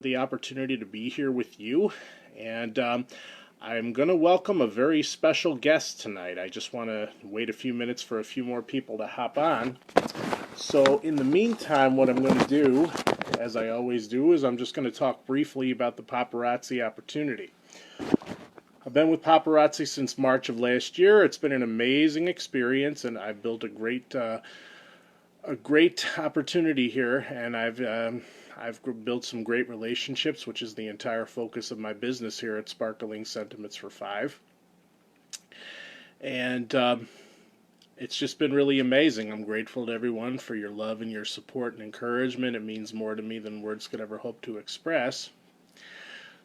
The opportunity to be here with you. And I'm going to welcome a very special guest tonight. I just want to wait a few minutes for a few more people to hop on. So, in the meantime, what I'm going to do, as I always do, is I'm just going to talk briefly about the paparazzi opportunity. I've been with paparazzi since March of last year. It's been an amazing experience, and I've built a great opportunity here, and I've built some great relationships, which is the entire focus of my business here at Sparkling Sentiments for Five. And it's just been really amazing. I'm grateful to everyone for your love and your support and encouragement. It means more to me than words could ever hope to express.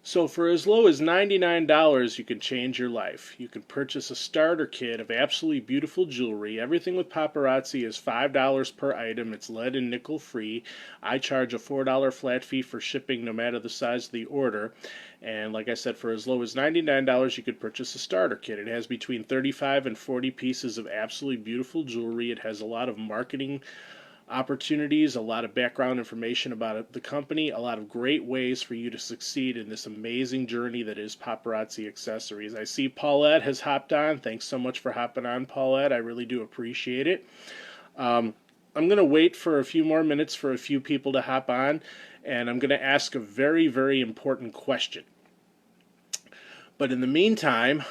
So for as low as $99, you can change your life. You can purchase a starter kit of absolutely beautiful jewelry. Everything with paparazzi is $5 per item. It's lead and nickel free. I charge a $4 flat fee for shipping no matter the size of the order. And like I said, for as low as $99, you could purchase a starter kit. It has between 35 and 40 pieces of absolutely beautiful jewelry. It has a lot of marketing opportunities, a lot of background information about the company, a lot of great ways for you to succeed in this amazing journey that is paparazzi accessories. I see Paulette has hopped on. Thanks so much for hopping on, Paulette. I really do appreciate it. I'm going to wait for a few more minutes for a few people to hop on, and I'm going to ask a very, very important question. But in the meantime,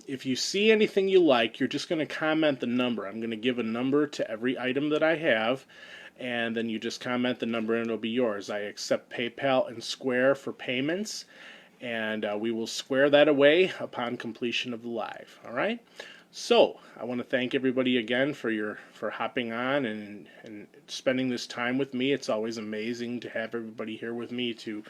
if you see anything you like, you're just going to comment the number. I'm going to give a number to every item that I have, and then you just comment the number and it'll be yours. I accept PayPal and Square for payments, and we will square that away upon completion of the live. All right? So I want to thank everybody again for hopping on and spending this time with me. It's always amazing to have everybody here with me to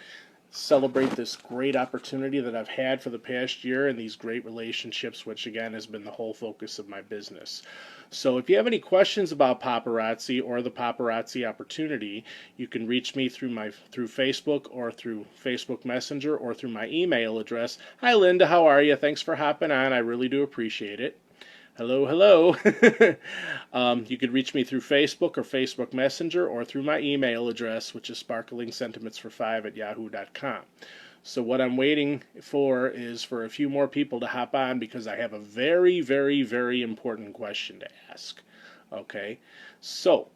celebrate this great opportunity that I've had for the past year and these great relationships, which again has been the whole focus of my business. So if you have any questions about paparazzi or the paparazzi opportunity, you can reach me through Facebook or through Facebook Messenger or through my email address. Hi Linda, how are you? Thanks for hopping on. I really do appreciate it. Hello, hello. You could reach me through Facebook or Facebook Messenger or through my email address, which is sparklingsentimentsfor5@yahoo.com. So what I'm waiting for is for a few more people to hop on because I have a very, very, very important question to ask. Okay, so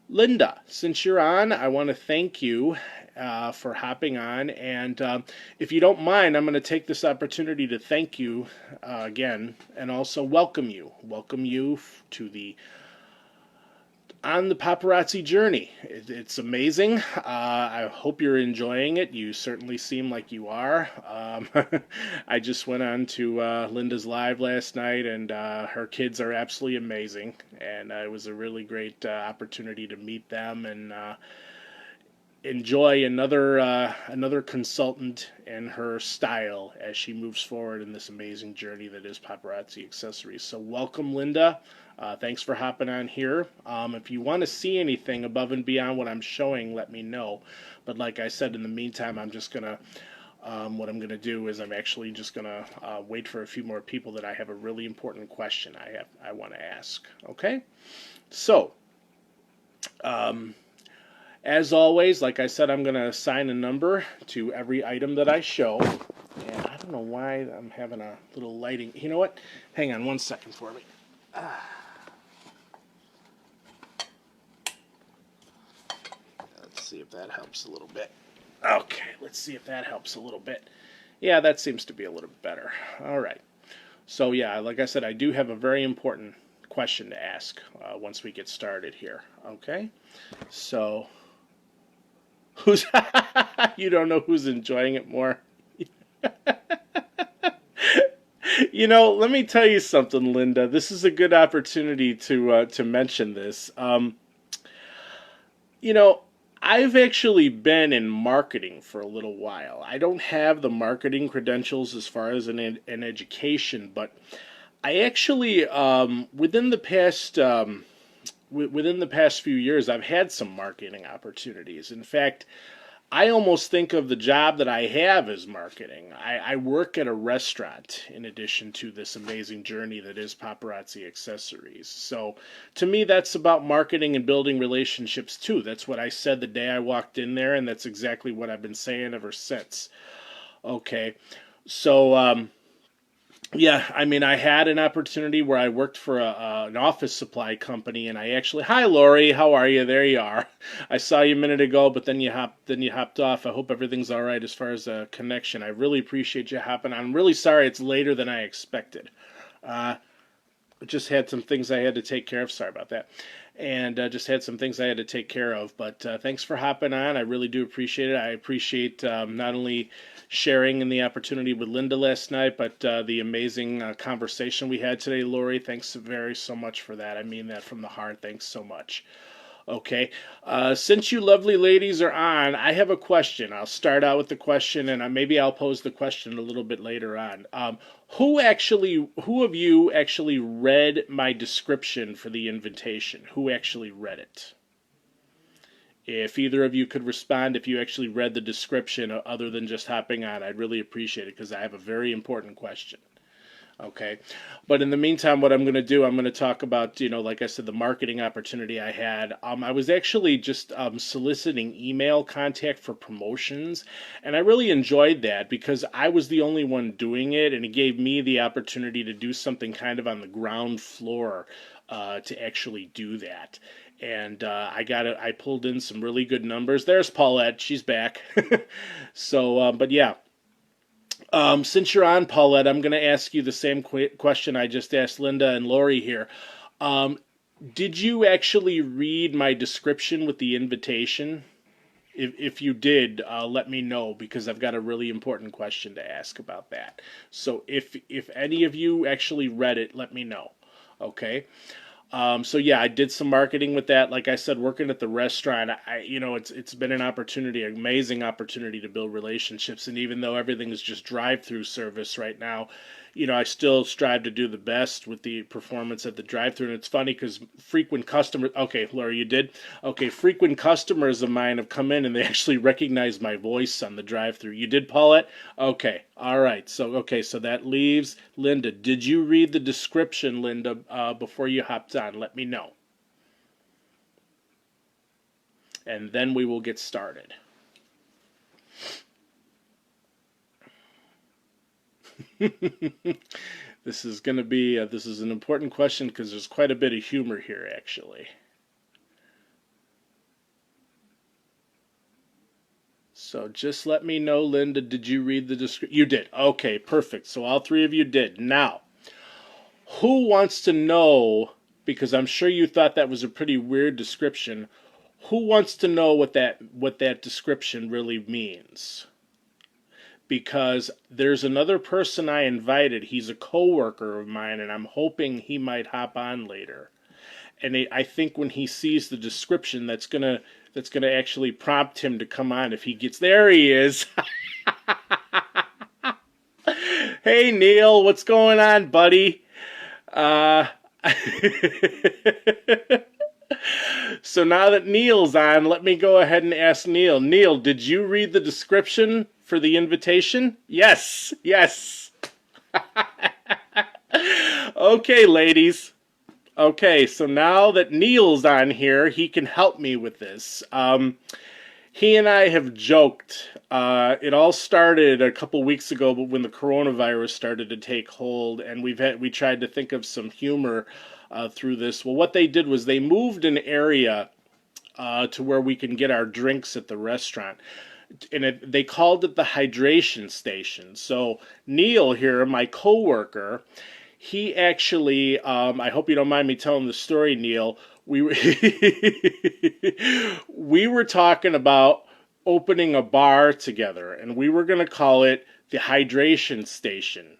Linda, since you're on, I want to thank you for hopping on, and if you don't mind, I'm going to take this opportunity to thank you again, and also welcome you to on the paparazzi journey. It's amazing. I hope you're enjoying it. You certainly seem like you are. I just went on to Linda's live last night, and her kids are absolutely amazing, and it was a really great opportunity to meet them and enjoy another consultant and her style as she moves forward in this amazing journey that is paparazzi accessories. So welcome, Linda. Thanks for hopping on here. If you want to see anything above and beyond what I'm showing, let me know. But like I said, in the meantime, I'm just gonna what I'm gonna do is I'm actually just gonna wait for a few more people that I have a really important question I want to ask. Okay, so. As always, like I said, I'm going to assign a number to every item that I show. And I don't know why I'm having a little lighting. You know what? Hang on 1 second for me. Let's see if that helps a little bit. Okay, let's see if that helps a little bit. Yeah, that seems to be a little bit better. All right. So yeah, like I said, I do have a very important question to ask once we get started here. Okay? So... you don't know who's enjoying it more? Let me tell you something, Linda. This is a good opportunity to mention this. I've actually been in marketing for a little while. I don't have the marketing credentials as far as an education, but I actually within the past few years, I've had some marketing opportunities. In fact, I almost think of the job that I have as marketing. I work at a restaurant in addition to this amazing journey that is Paparazzi Accessories. So to me, that's about marketing and building relationships too. That's what I said the day I walked in there, and that's exactly what I've been saying ever since. Okay. So, yeah, I mean, I had an opportunity where I worked for an office supply company, and I actually, hi Lori, how are you? There you are. I saw you a minute ago, but then you hopped off. I hope everything's all right as far as a connection. I really appreciate you hopping on. I'm really sorry it's later than I expected. Uh, just had some things I had to take care of. Sorry about that. And just had some things I had to take care of. But thanks for hopping on. I really do appreciate it. I appreciate not only sharing in the opportunity with Linda last night, but the amazing conversation we had today, Lori. Thanks very so much for that. I mean that from the heart. Thanks so much. Okay. Since you lovely ladies are on, I have a question. I'll start out with the question, and maybe I'll pose the question a little bit later on. Who of you actually read my description for the invitation? Who actually read it? If either of you could respond, if you actually read the description other than just hopping on, I'd really appreciate it because I have a very important question. Okay. But in the meantime, what I'm going to do, I'm going to talk about, like I said, the marketing opportunity I had. I was actually just soliciting email contact for promotions, and I really enjoyed that because I was the only one doing it, and it gave me the opportunity to do something kind of on the ground floor to actually do that. And I pulled in some really good numbers. There's Paulette. She's back. So, but yeah. Since you're on, Paulette, I'm going to ask you the same question I just asked Linda and Lori here. Did you actually read my description with the invitation? If you did, let me know because I've got a really important question to ask about that. So if any of you actually read it, let me know. Okay. So yeah, I did some marketing with that. Like I said, working at the restaurant, it's been an opportunity, an amazing opportunity to build relationships. And even though everything is just drive-through service right now, I still strive to do the best with the performance at the drive-through. And it's funny because frequent customers, okay, Laura, you did? Okay, frequent customers of mine have come in and they actually recognize my voice on the drive-through. You did, Paulette? Okay, all right. So that leaves Linda. Did you read the description, Linda, before you hopped on? Let me know. And then we will get started. This is going to be this is an important question because there's quite a bit of humor here actually. So just let me know, Linda, did you read the description? You did. Okay, perfect. So all three of you did. Now, who wants to know, because I'm sure you thought that was a pretty weird description, who wants to know what that description really means? Because there's another person I invited. He's a coworker of mine, and I'm hoping he might hop on later. And I think when he sees the description, that's gonna actually prompt him to come on if he gets there. He is. Hey Neil, what's going on, buddy? So now that Neil's on, let me go ahead and ask Neil. Neil, did you read the description for the invitation? Yes, yes. Okay, ladies. Okay, so now that Neil's on here, he can help me with this. He and I have joked. It all started a couple weeks ago, but when the coronavirus started to take hold, and we tried to think of some humor through this. Well, what they did was they moved an area to where we can get our drinks at the restaurant. And they called it the hydration station. So Neil here, my coworker, he actually, I hope you don't mind me telling the story, Neil. We were, we were talking about opening a bar together, and we were going to call it the hydration station.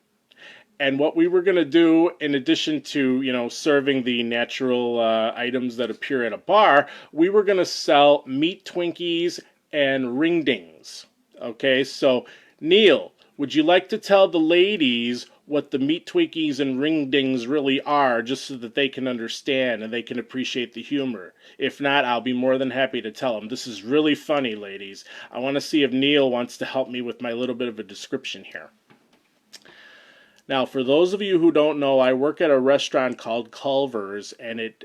And what we were going to do, in addition to, serving the natural items that appear at a bar, we were going to sell meat Twinkies and ring dings. Okay, so Neil, would you like to tell the ladies what the meat Twinkies and ring dings really are, just so that they can understand and they can appreciate the humor. If not, I'll be more than happy to tell them. This is really funny, ladies. I want to see if Neil wants to help me with my little bit of a description here. Now, for those of you who don't know, I work at a restaurant called Culver's, and its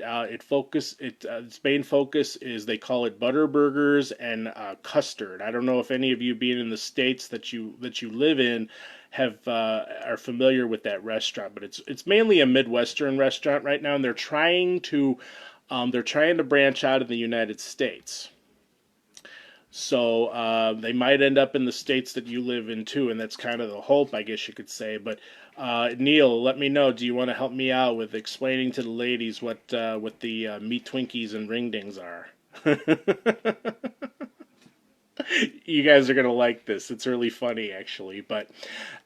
main focus is, they call it butter burgers and custard. I don't know if any of you, being in the states that you live in, have are familiar with that restaurant, but it's mainly a Midwestern restaurant right now, and they're trying to branch out in the United States. So they might end up in the states that you live in too, and that's kind of the hope, I guess you could say. But Neil, let me know. Do you want to help me out with explaining to the ladies what the meat Twinkies and ring dings are? You guys are gonna like this. It's really funny, actually. But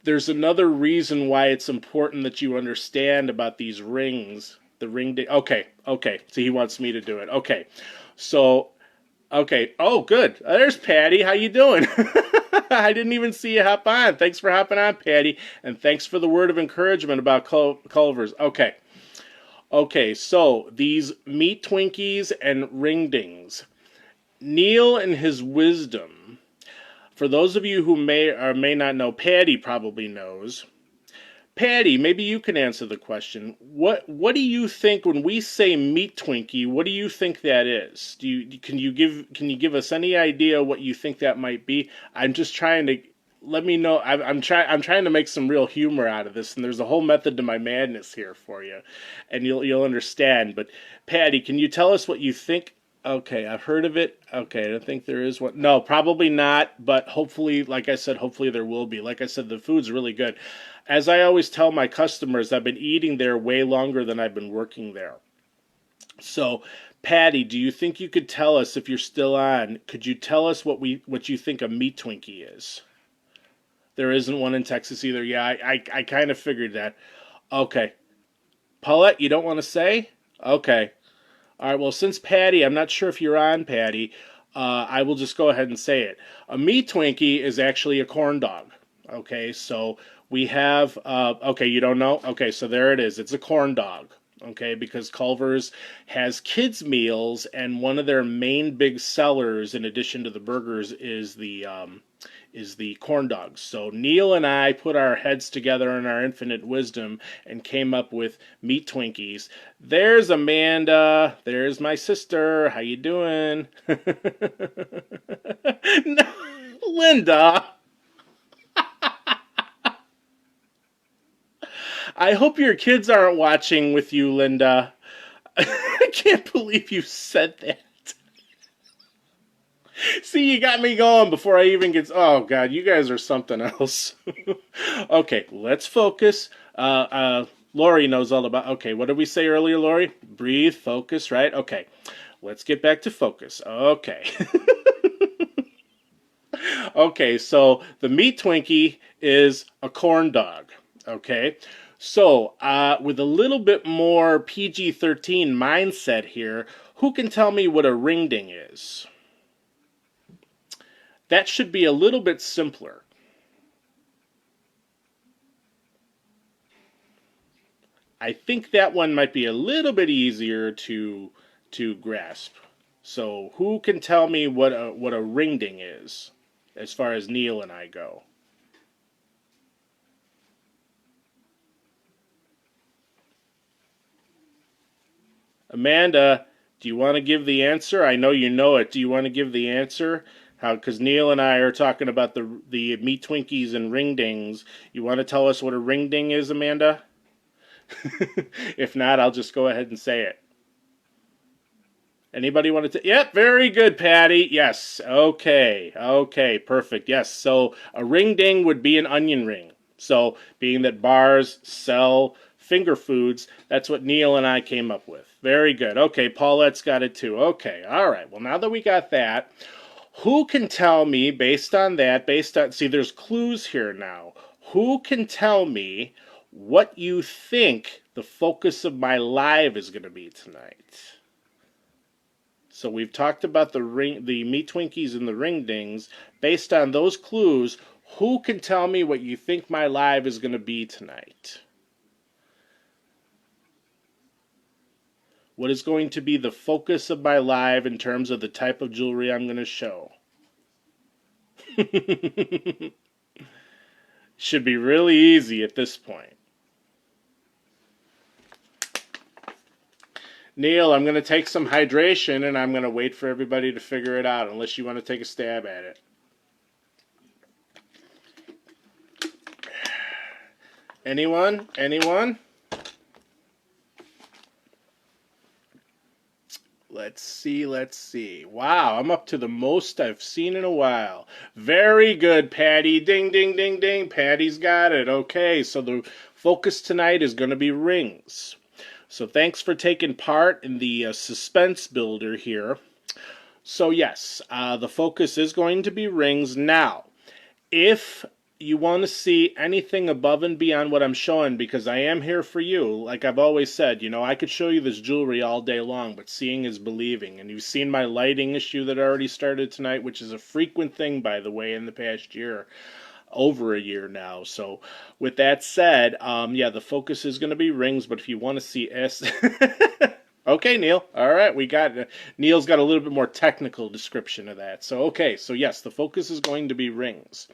there's another reason why it's important that you understand about these rings. The ring ding. Okay. So he wants me to do it. Okay. So. Okay. Oh, good. There's Patty. How you doing? I didn't even see you hop on. Thanks for hopping on, Patty. And thanks for the word of encouragement about Culver's. Okay. Okay, so these meat Twinkies and ring dings. Neil in his wisdom, for those of you who may or may not know, Patty probably knows. Patty, maybe you can answer the question. What do you think when we say meat Twinkie? What do you think that is? Can you give us any idea what you think that might be? I'm just trying to let me know. I'm trying to make some real humor out of this, and there's a whole method to my madness here for you, and you'll understand. But Patty, can you tell us what you think? Okay, I've heard of it. Okay, I don't think there is one. No, probably not, but hopefully, like I said, hopefully there will be. Like I said, the food's really good. As I always tell my customers, I've been eating there way longer than I've been working there. So, Patty, do you think you could tell us, if you're still on, could you tell us what you think a meat Twinkie is? There isn't one in Texas either. Yeah, I kind of figured that. Okay. Paulette, you don't want to say? Okay. All right, well, since Patty, I'm not sure if you're on, Patty, I will just go ahead and say it. A meat Twinkie is actually a corn dog. Okay, so we have, okay, you don't know? Okay, so there it is. It's a corn dog. Okay, because Culver's has kids' meals, and one of their main big sellers, in addition to the burgers, is the corn dogs. So Neil and I put our heads together in our infinite wisdom and came up with meat Twinkies. There's Amanda. There's my sister. How you doing? No, Linda. I hope your kids aren't watching with you, Linda. I can't believe you said that. See, you got me going before I even get... Oh, God, you guys are something else. Okay, let's focus. Lori knows all about... Okay, what did we say earlier, Lori? Breathe, focus, right? Okay, let's get back to focus. Okay. Okay, so the meat Twinkie is a corn dog. Okay, so with a little bit more PG-13 mindset here, who can tell me what a ring ding is? That should be a little bit simpler. I think that one might be a little bit easier to grasp. So who can tell me what a ring ding is, as far as Neil and I go? Amanda, do you want to give the answer? I know you know it. Do you want to give the answer? Because Neil and I are talking about the meat Twinkies and ring dings. You want to tell us what a ring ding is, Amanda? If not, I'll just go ahead and say it. Anybody want to? Yep, very good, Patty. Yes. Okay. Okay. Perfect. Yes. So a ring ding would be an onion ring. So being that bars sell finger foods, that's what Neil and I came up with. Very good. Okay. Paulette's got it too. Okay. All right. Well, now that we got that, who can tell me, based on that, see, there's clues here now. Who can tell me what you think the focus of my live is going to be tonight? So we've talked about the meat Twinkies and the ring dings. Based on those clues, Who can tell me what you think my live is going to be tonight? What is going to be the focus of my live in terms of the type of jewelry I'm going to show? Should be really easy at this point. Neil, I'm going to take some hydration and I'm going to wait for everybody to figure it out unless you want to take a stab at it. Anyone? Anyone? Let's see, let's see. Wow, I'm up to the most I've seen in a while. Very good, Patty. Ding, ding, ding, ding. Patty's got it. Okay, so the focus tonight is going to be rings. So thanks for taking part in the suspense builder here. So yes, the focus is going to be rings. Now, if you want to see anything above and beyond what I'm showing, because I am here for you, like I've always said, you know, I could show you this jewelry all day long, but seeing is believing. And you've seen my lighting issue that already started tonight, which is a frequent thing, by the way, in the past year. Over a year now. So with that said, yeah, the focus is going to be rings, but if you want to see S... Okay, Neil. All right, we got... Neil's got a little bit more technical description of that. So, okay, so yes, the focus is going to be rings.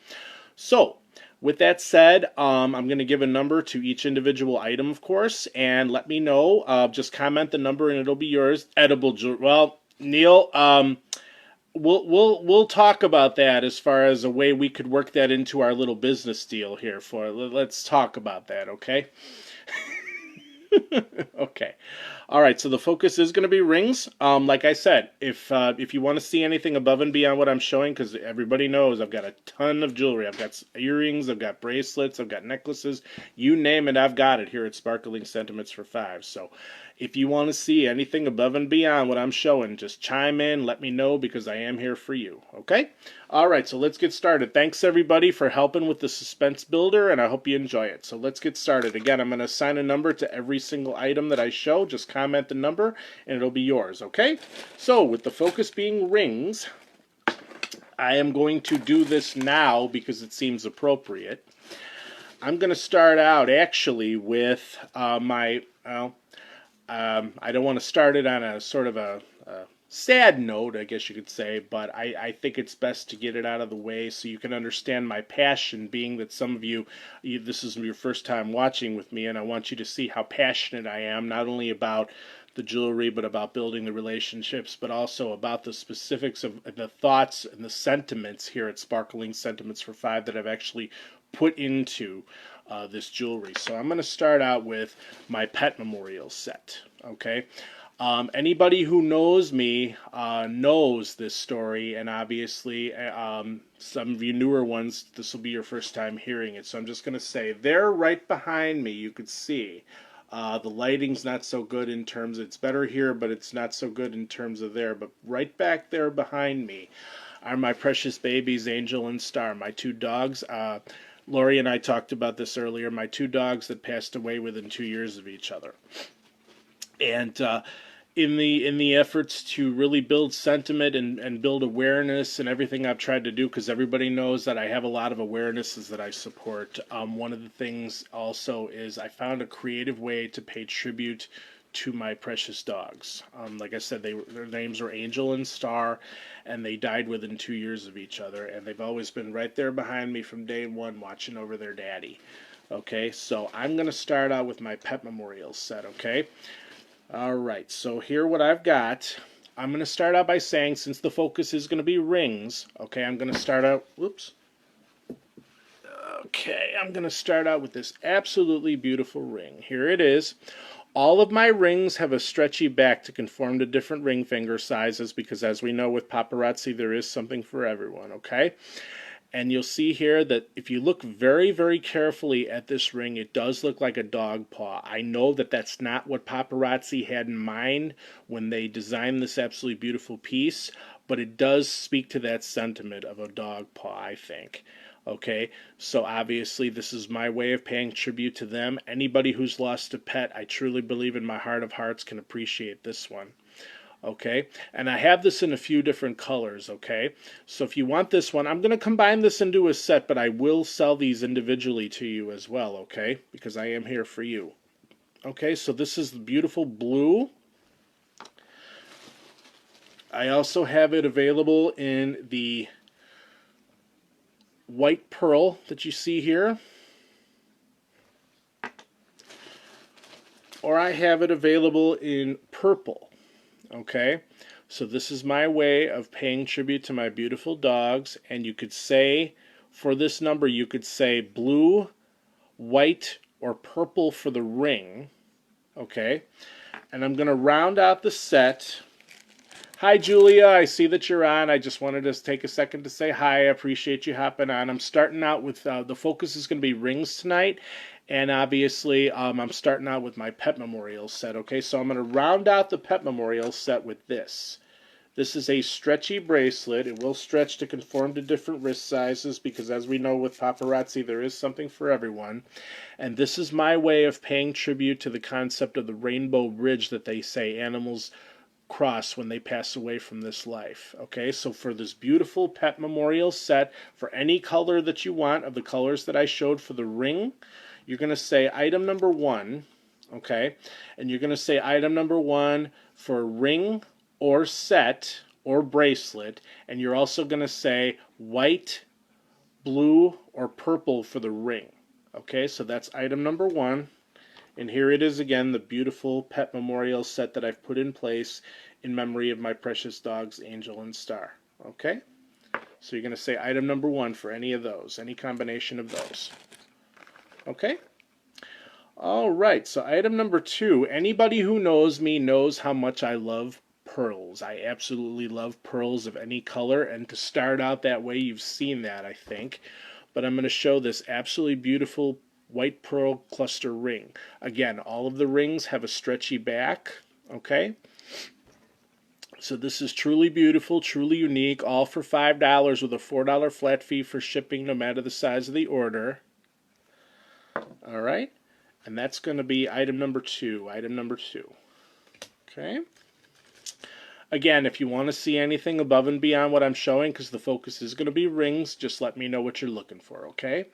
So, with that said, I'm going to give a number to each individual item, of course, and let me know. Just comment the number and it'll be yours. Edible jewelry. Well, Neil, we'll talk about that as far as a way we could work that into our little business deal here. Let's talk about that, okay? Okay. All right, so the focus is going to be rings. Like I said, if you want to see anything above and beyond what I'm showing, because everybody knows I've got a ton of jewelry. I've got earrings, I've got bracelets, I've got necklaces. You name it, I've got it here at Sparkling Sentiments for 5. So if you want to see anything above and beyond what I'm showing, just chime in, let me know, because I am here for you, okay? All right, so let's get started. Thanks, everybody, for helping with the suspense builder, and I hope you enjoy it. So let's get started. Again, I'm going to assign a number to every single item that I show. Just comment the number, and it'll be yours, okay? So with the focus being rings, I am going to do this now because it seems appropriate. I'm going to start out, actually, with my... I don't want to start it on a sort of a sad note, I guess you could say, but I think it's best to get it out of the way so you can understand my passion, being that some of you, this is your first time watching with me, and I want you to see how passionate I am, not only about the jewelry, but about building the relationships, but also about the specifics of the thoughts and the sentiments here at Sparkling Sentiments for 5 that I've actually put into this jewelry. So I'm going to start out with my pet memorial set, okay? Anybody who knows me knows this story, and obviously some of you newer ones, this will be your first time hearing it. So I'm just going to say, they're right behind me, you could see. The lighting's not so good in terms, it's better here, but it's not so good in terms of there. But right back there behind me are my precious babies, Angel and Star, my 2 dogs. Lori and I talked about this earlier, my 2 dogs that passed away within 2 years of each other. And in the efforts to really build sentiment and build awareness and everything I've tried to do, because everybody knows that I have a lot of awarenesses that I support, one of the things also is I found a creative way to pay tribute to my precious dogs. Like I said, their names were Angel and Star, and they died within 2 years of each other, and they've always been right there behind me from day one watching over their daddy. Okay, so I'm going to start out with my pet memorial set, okay? All right, so here what I've got, I'm going to start out by saying, since the focus is going to be rings, okay, I'm going to start out, whoops. Okay, I'm going to start out with this absolutely beautiful ring. Here it is. All of my rings have a stretchy back to conform to different ring finger sizes because, as we know with paparazzi, there is something for everyone, okay? And you'll see here that if you look very, very carefully at this ring, it does look like a dog paw. I know that that's not what paparazzi had in mind when they designed this absolutely beautiful piece, but it does speak to that sentiment of a dog paw, I think. Okay, so obviously this is my way of paying tribute to them. Anybody who's lost a pet, I truly believe in my heart of hearts can appreciate this one. Okay, and I have this in a few different colors. Okay, so if you want this one, I'm going to combine this into a set, but I will sell these individually to you as well. Okay, because I am here for you. Okay, so this is the beautiful blue. I also have it available in the white pearl that you see here. Or I have it available in purple. Okay, so this is my way of paying tribute to my beautiful dogs. And you could say, for this number, you could say blue, white, or purple for the ring. Okay, and I'm going to round out the set. Hi, Julia. I see that you're on. I just wanted to take a second to say hi. I appreciate you hopping on. I'm starting out with the focus is going to be rings tonight. And obviously, I'm starting out with my pet memorial set. Okay, so I'm going to round out the pet memorial set with this. This is a stretchy bracelet. It will stretch to conform to different wrist sizes because, as we know with paparazzi, there is something for everyone. And this is my way of paying tribute to the concept of the rainbow bridge that they say animals cross when they pass away from this life. Okay, so for this beautiful pet memorial set, for any color that you want of the colors that I showed for the ring, you're going to say item number 1, okay, and you're going to say item number 1 for ring or set or bracelet, and you're also going to say white, blue, or purple for the ring. Okay, so that's item number 1. And here it is again, the beautiful pet memorial set that I've put in place in memory of my precious dogs, Angel and Star. Okay? So you're going to say item number 1 for any of those, any combination of those. Okay? All right, so item number 2. Anybody who knows me knows how much I love pearls. I absolutely love pearls of any color, and to start out that way, you've seen that, I think. But I'm going to show this absolutely beautiful white pearl cluster ring. Again, all of the rings have a stretchy back, okay? So this is truly beautiful, truly unique, all for $5 with a $4 flat fee for shipping no matter the size of the order. All right, and that's going to be item number 2, okay? Again, if you want to see anything above and beyond what I'm showing, because the focus is going to be rings, just let me know what you're looking for, okay?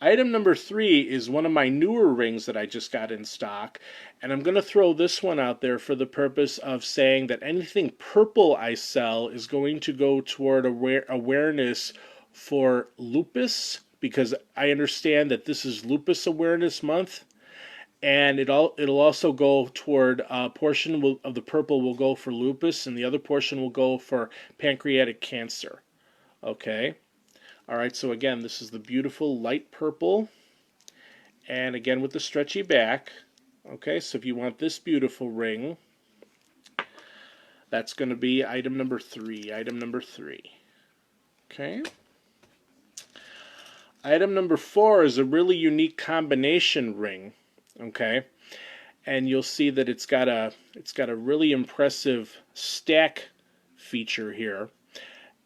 Item number 3 is one of my newer rings that I just got in stock, and I'm going to throw this one out there for the purpose of saying that anything purple I sell is going to go toward awareness for lupus, because I understand that this is Lupus Awareness Month. And it'll also go toward a portion of the purple will go for lupus, and the other portion will go for pancreatic cancer. Okay? All right, so again, this is the beautiful light purple, and again with the stretchy back. Okay, so if you want this beautiful ring, that's going to be item number 3. Okay? Item number 4 is a really unique combination ring. Okay, and you'll see that it's got a really impressive stack feature here,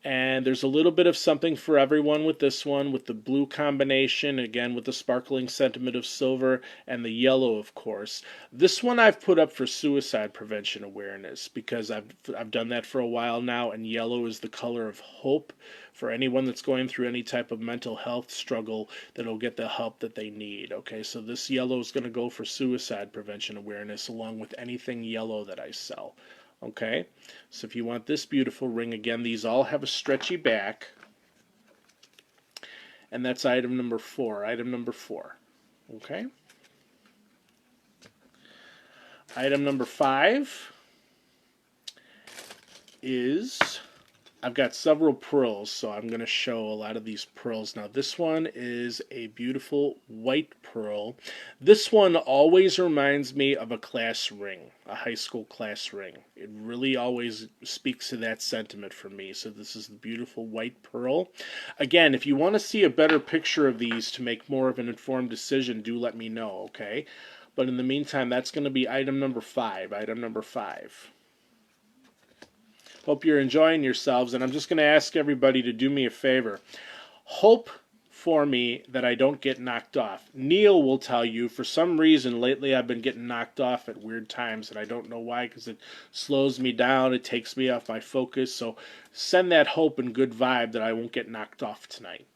and there's a little bit of something for everyone with this one, with the blue combination, again with the sparkling sentiment of silver, and the yellow, of course. This one I've put up for suicide prevention awareness because I've done that for a while now, and yellow is the color of hope for anyone that's going through any type of mental health struggle, that'll get the help that they need. Okay, so this yellow is going to go for suicide prevention awareness along with anything yellow that I sell. Okay, so if you want this beautiful ring, again, these all have a stretchy back, and that's item number 4. Okay, item number 5 is, I've got several pearls, so I'm going to show a lot of these pearls. Now this one is a beautiful white pearl. This one always reminds me of a class ring, a high school class ring. It really always speaks to that sentiment for me. So this is the beautiful white pearl. Again, if you want to see a better picture of these to make more of an informed decision, do let me know, okay? But in the meantime, that's going to be item number 5. Hope you're enjoying yourselves, and I'm just going to ask everybody to do me a favor. Hope for me that I don't get knocked off. Neil will tell you, for some reason lately I've been getting knocked off at weird times, and I don't know why, because it slows me down, it takes me off my focus. So send that hope and good vibe that I won't get knocked off tonight.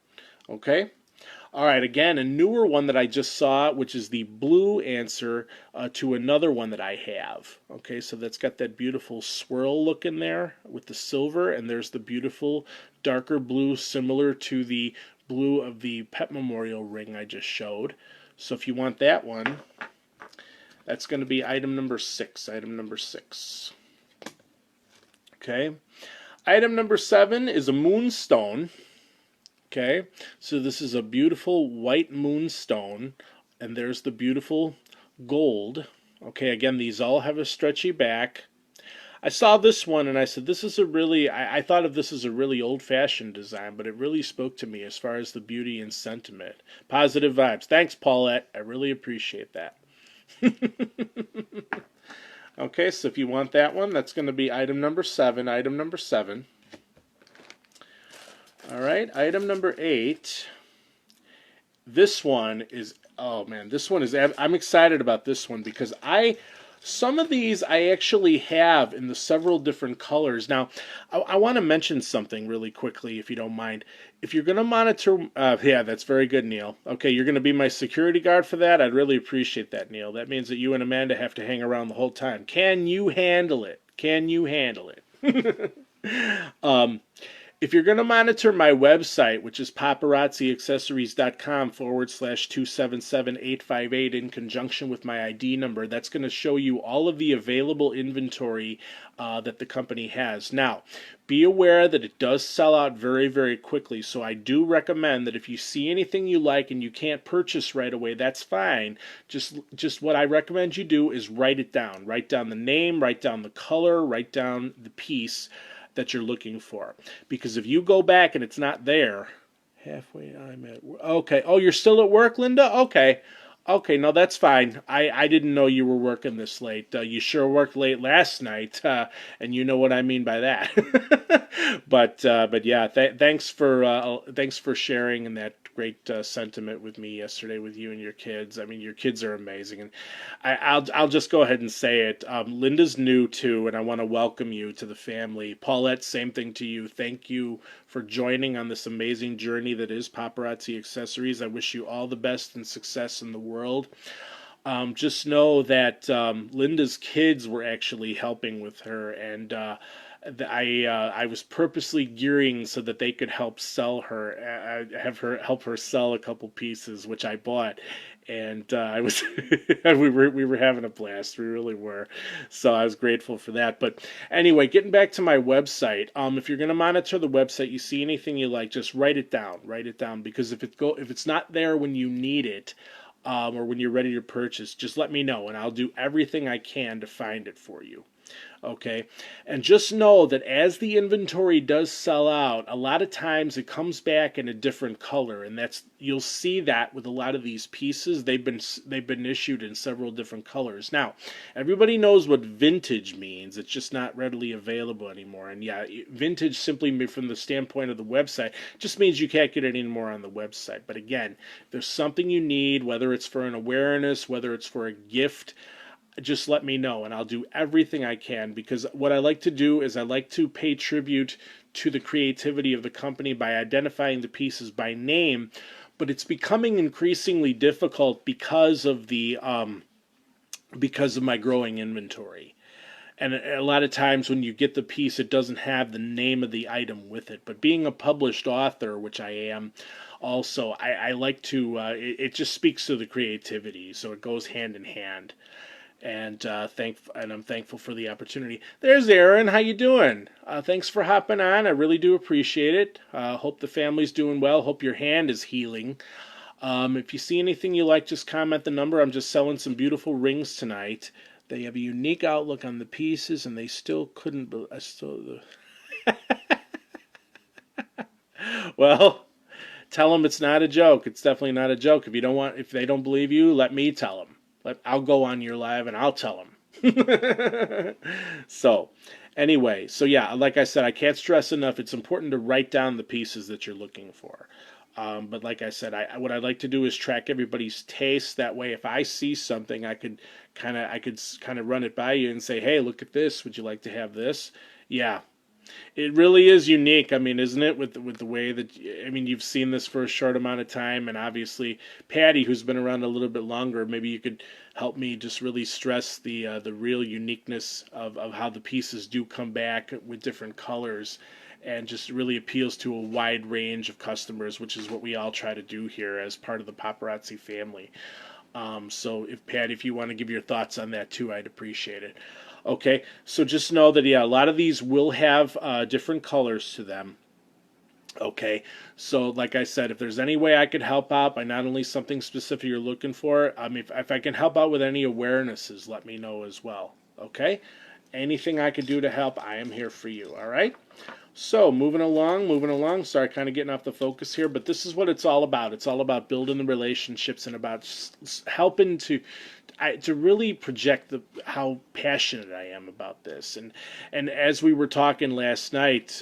Okay? All right, again, a newer one that I just saw, which is the blue answer to another one that I have. Okay, so that's got that beautiful swirl look in there with the silver, and there's the beautiful darker blue similar to the blue of the pet memorial ring I just showed. So if you want that one, that's going to be item number 6. Item number 6. Okay. Item number 7 is a moonstone. Okay, so this is a beautiful white moonstone, and there's the beautiful gold. Okay, again, these all have a stretchy back. I saw this one and I said, this is a really, I thought of this as a really old-fashioned design, but it really spoke to me as far as the beauty and sentiment. Positive vibes. Thanks, Paulette. I really appreciate that. Okay, so if you want that one, that's going to be item number 7. Item number 7. All right, item number 8. This one is, oh man, this one is, I'm excited about this one because some of these I actually have in the several different colors. Now, I want to mention something really quickly, if you don't mind. If you're going to monitor, yeah, that's very good, Neil. Okay, you're going to be my security guard for that. I'd really appreciate that, Neil. That means that you and Amanda have to hang around the whole time. Can you handle it? Can you handle it? If you're going to monitor my website, which is paparazziaccessories.com/277858 in conjunction with my ID number, that's going to show you all of the available inventory that the company has. Now, be aware that it does sell out very, very quickly, so I do recommend that if you see anything you like and you can't purchase right away, that's fine. Just what I recommend you do is write it down. Write down the name, write down the color, write down the piece that you're looking for. Because if you go back and it's not there, halfway I'm at work. Okay. Oh, you're still at work, Linda? Okay. Okay, no, that's fine. I didn't know you were working this late. You sure worked late last night, and you know what I mean by that. But yeah, thanks for sharing and that great sentiment with me yesterday with you and your kids. I mean, your kids are amazing, and I'll just go ahead and say it. Linda's new too, and I want to welcome you to the family. Paulette, same thing to you. Thank you for joining on this amazing journey that is Paparazzi Accessories. I wish you all the best and success in the world. Just know that Linda's kids were actually helping with her, and I was purposely gearing so that they could help sell her, help her sell a couple pieces, which I bought, and I was we were having a blast. We really were. So I was grateful for that. But anyway, getting back to my website, if you're going to monitor the website, you see anything you like, just write it down. Write it down, because if it's not there when you need it, or when you're ready to purchase, just let me know, and I'll do everything I can to find it for you. Okay, and just know that as the inventory does sell out, a lot of times it comes back in a different color, and you'll see that with a lot of these pieces. They've been issued in several different colors. Now, everybody knows what vintage means. It's just not readily available anymore. And yeah, vintage simply from the standpoint of the website just means you can't get it anymore on the website. But again, if there's something you need, whether it's for an awareness, whether it's for a gift, just let me know, and I'll do everything I can, because what I like to do is I like to pay tribute to the creativity of the company by identifying the pieces by name, but it's becoming increasingly difficult because of my growing inventory. And a lot of times when you get the piece, it doesn't have the name of the item with it. But being a published author, which I am, also, I like to, it just speaks to the creativity, so it goes hand in hand. And I'm thankful for the opportunity. There's Aaron. How you doing? Thanks for hopping on. I really do appreciate it. Hope the family's doing well. Hope your hand is healing. If you see anything you like, just comment the number. I'm just selling some beautiful rings tonight. They have a unique outlook on the pieces, and they still couldn't. Well, tell them it's not a joke. It's definitely not a joke. If they don't believe you, let me tell them. I'll go on your live and I'll tell them. So, anyway, so yeah, like I said, I can't stress enough, it's important to write down the pieces that you're looking for. But like I said, what I like to do is track everybody's taste. That way, if I see something, I could kind of run it by you and say, "Hey, look at this. Would you like to have this?" Yeah, it really is unique. I mean, isn't it? With the way that I mean, you've seen this for a short amount of time, and obviously, Patty, who's been around a little bit longer, maybe you could help me just really stress the real uniqueness of how the pieces do come back with different colors, and just really appeals to a wide range of customers, which is what we all try to do here as part of the paparazzi family. So if Patty, if you want to give your thoughts on that too, I'd appreciate it. Okay, so just know that yeah, a lot of these will have different colors to them. Okay, so like I said, if there's any way I could help out by not only something specific you're looking for, if I can help out with any awarenesses, let me know as well. Okay, anything I could do to help, I am here for you. All right. So moving along, moving along. Sorry, kind of getting off the focus here, but this is what it's all about. It's all about building the relationships and about helping to really project how passionate I am about this. And as we were talking last night,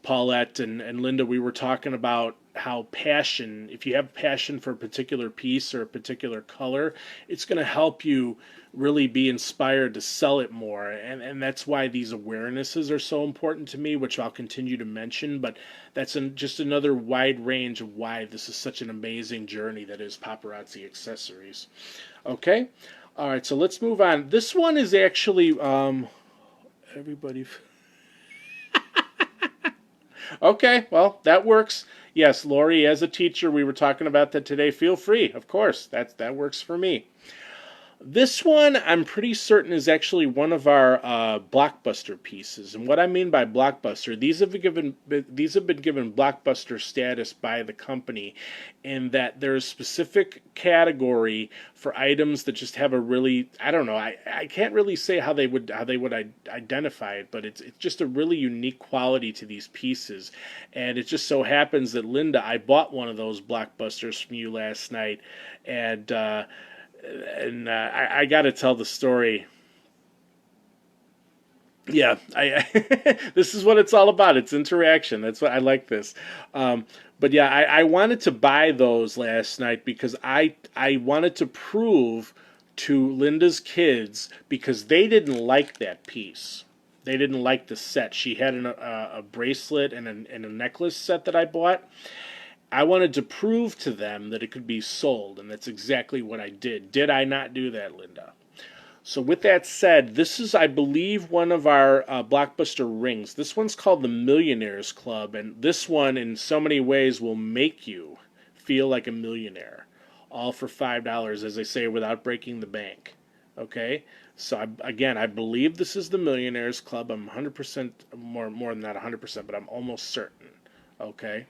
Paulette and Linda, we were talking about how passion, if you have passion for a particular piece or a particular color, it's going to help you really be inspired to sell it more. And that's why these awarenesses are so important to me, which I'll continue to mention. But that's just another wide range of why this is such an amazing journey that is paparazzi accessories. Okay? All right, so let's move on. This one is actually, everybody. Okay, well, that works. Yes, Lori, as a teacher, we were talking about that today. Feel free, of course. That works for me. This one, I'm pretty certain, is actually one of our blockbuster pieces. And what I mean by blockbuster, these have been given blockbuster status by the company, in that there's a specific category for items that just have a really, I don't know, I can't really say how they would identify it, but it's just a really unique quality to these pieces. And it just so happens that Linda, I bought one of those blockbusters from you last night, and I got to tell the story. Yeah, this is what it's all about. It's interaction. That's what I like this. But yeah, I wanted to buy those last night because I wanted to prove to Linda's kids, because they didn't like that piece. They didn't like the set. She had a bracelet and a necklace set that I bought. I wanted to prove to them that it could be sold, and that's exactly what I did. Did I not do that, Linda? So with that said, this is, I believe, one of our blockbuster rings. This one's called the Millionaires Club, and this one, in so many ways, will make you feel like a millionaire. All for $5, as I say, without breaking the bank. Okay? So, again, I believe this is the Millionaires Club. I'm 100%, more than that, 100%, but I'm almost certain. Okay?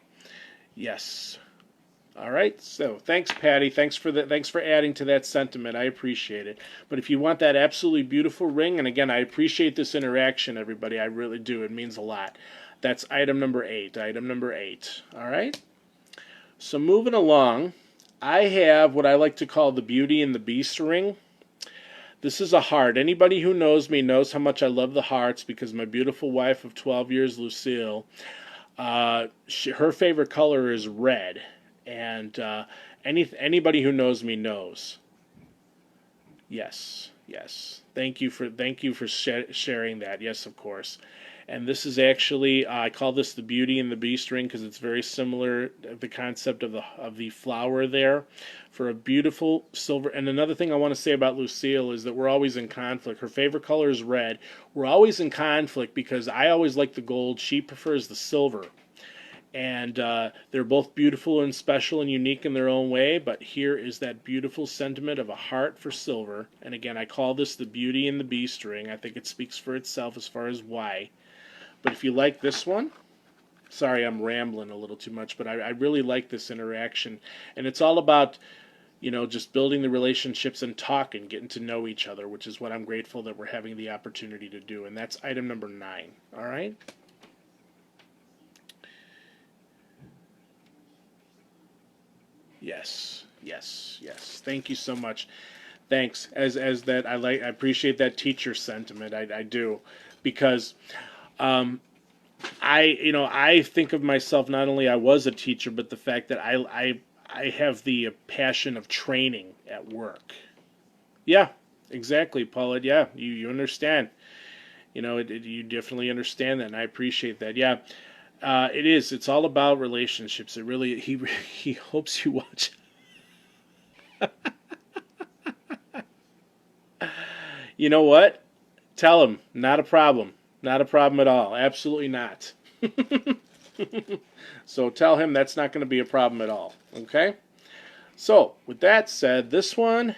Yes. All right. So thanks, Patty. Thanks for adding to that sentiment. I appreciate it. But if you want that absolutely beautiful ring, and again, I appreciate this interaction, everybody. I really do. It means a lot. That's item number 8. Item number 8. All right. So moving along, I have what I like to call the Beauty and the Beast ring. This is a heart. Anybody who knows me knows how much I love the hearts, because my beautiful wife of 12 years, Lucille, her favorite color is red, and anybody who knows me knows. Yes, yes. Thank you for sharing that. Yes, of course. And this is actually, I call this the Beauty and the Beast ring because it's very similar to the concept of the flower there, for a beautiful silver. And another thing I want to say about Lucille is that we're always in conflict. Her favorite color is red. We're always in conflict because I always like the gold. She prefers the silver. And they're both beautiful and special and unique in their own way, but here is that beautiful sentiment of a heart for silver. And again, I call this the Beauty and the Beast ring. I think it speaks for itself as far as why. But if you like this one, sorry, I'm rambling a little too much, but I really like this interaction. And it's all about, just building the relationships and talking, getting to know each other, which is what I'm grateful that we're having the opportunity to do. And that's item number 9. All right? Yes, yes, yes. Thank you so much. Thanks. As that, I appreciate that teacher sentiment. I do, because I think of myself, not only I was a teacher, but the fact that I have the passion of training at work. Yeah, exactly, Paulette. Yeah, you understand. You definitely understand that, and I appreciate that. Yeah, it is. It's all about relationships. It really. He hopes you watch. You know what? Tell him. Not a problem. Not a problem at all. Absolutely not. So tell him that's not going to be a problem at all. Okay? So, with that said, this one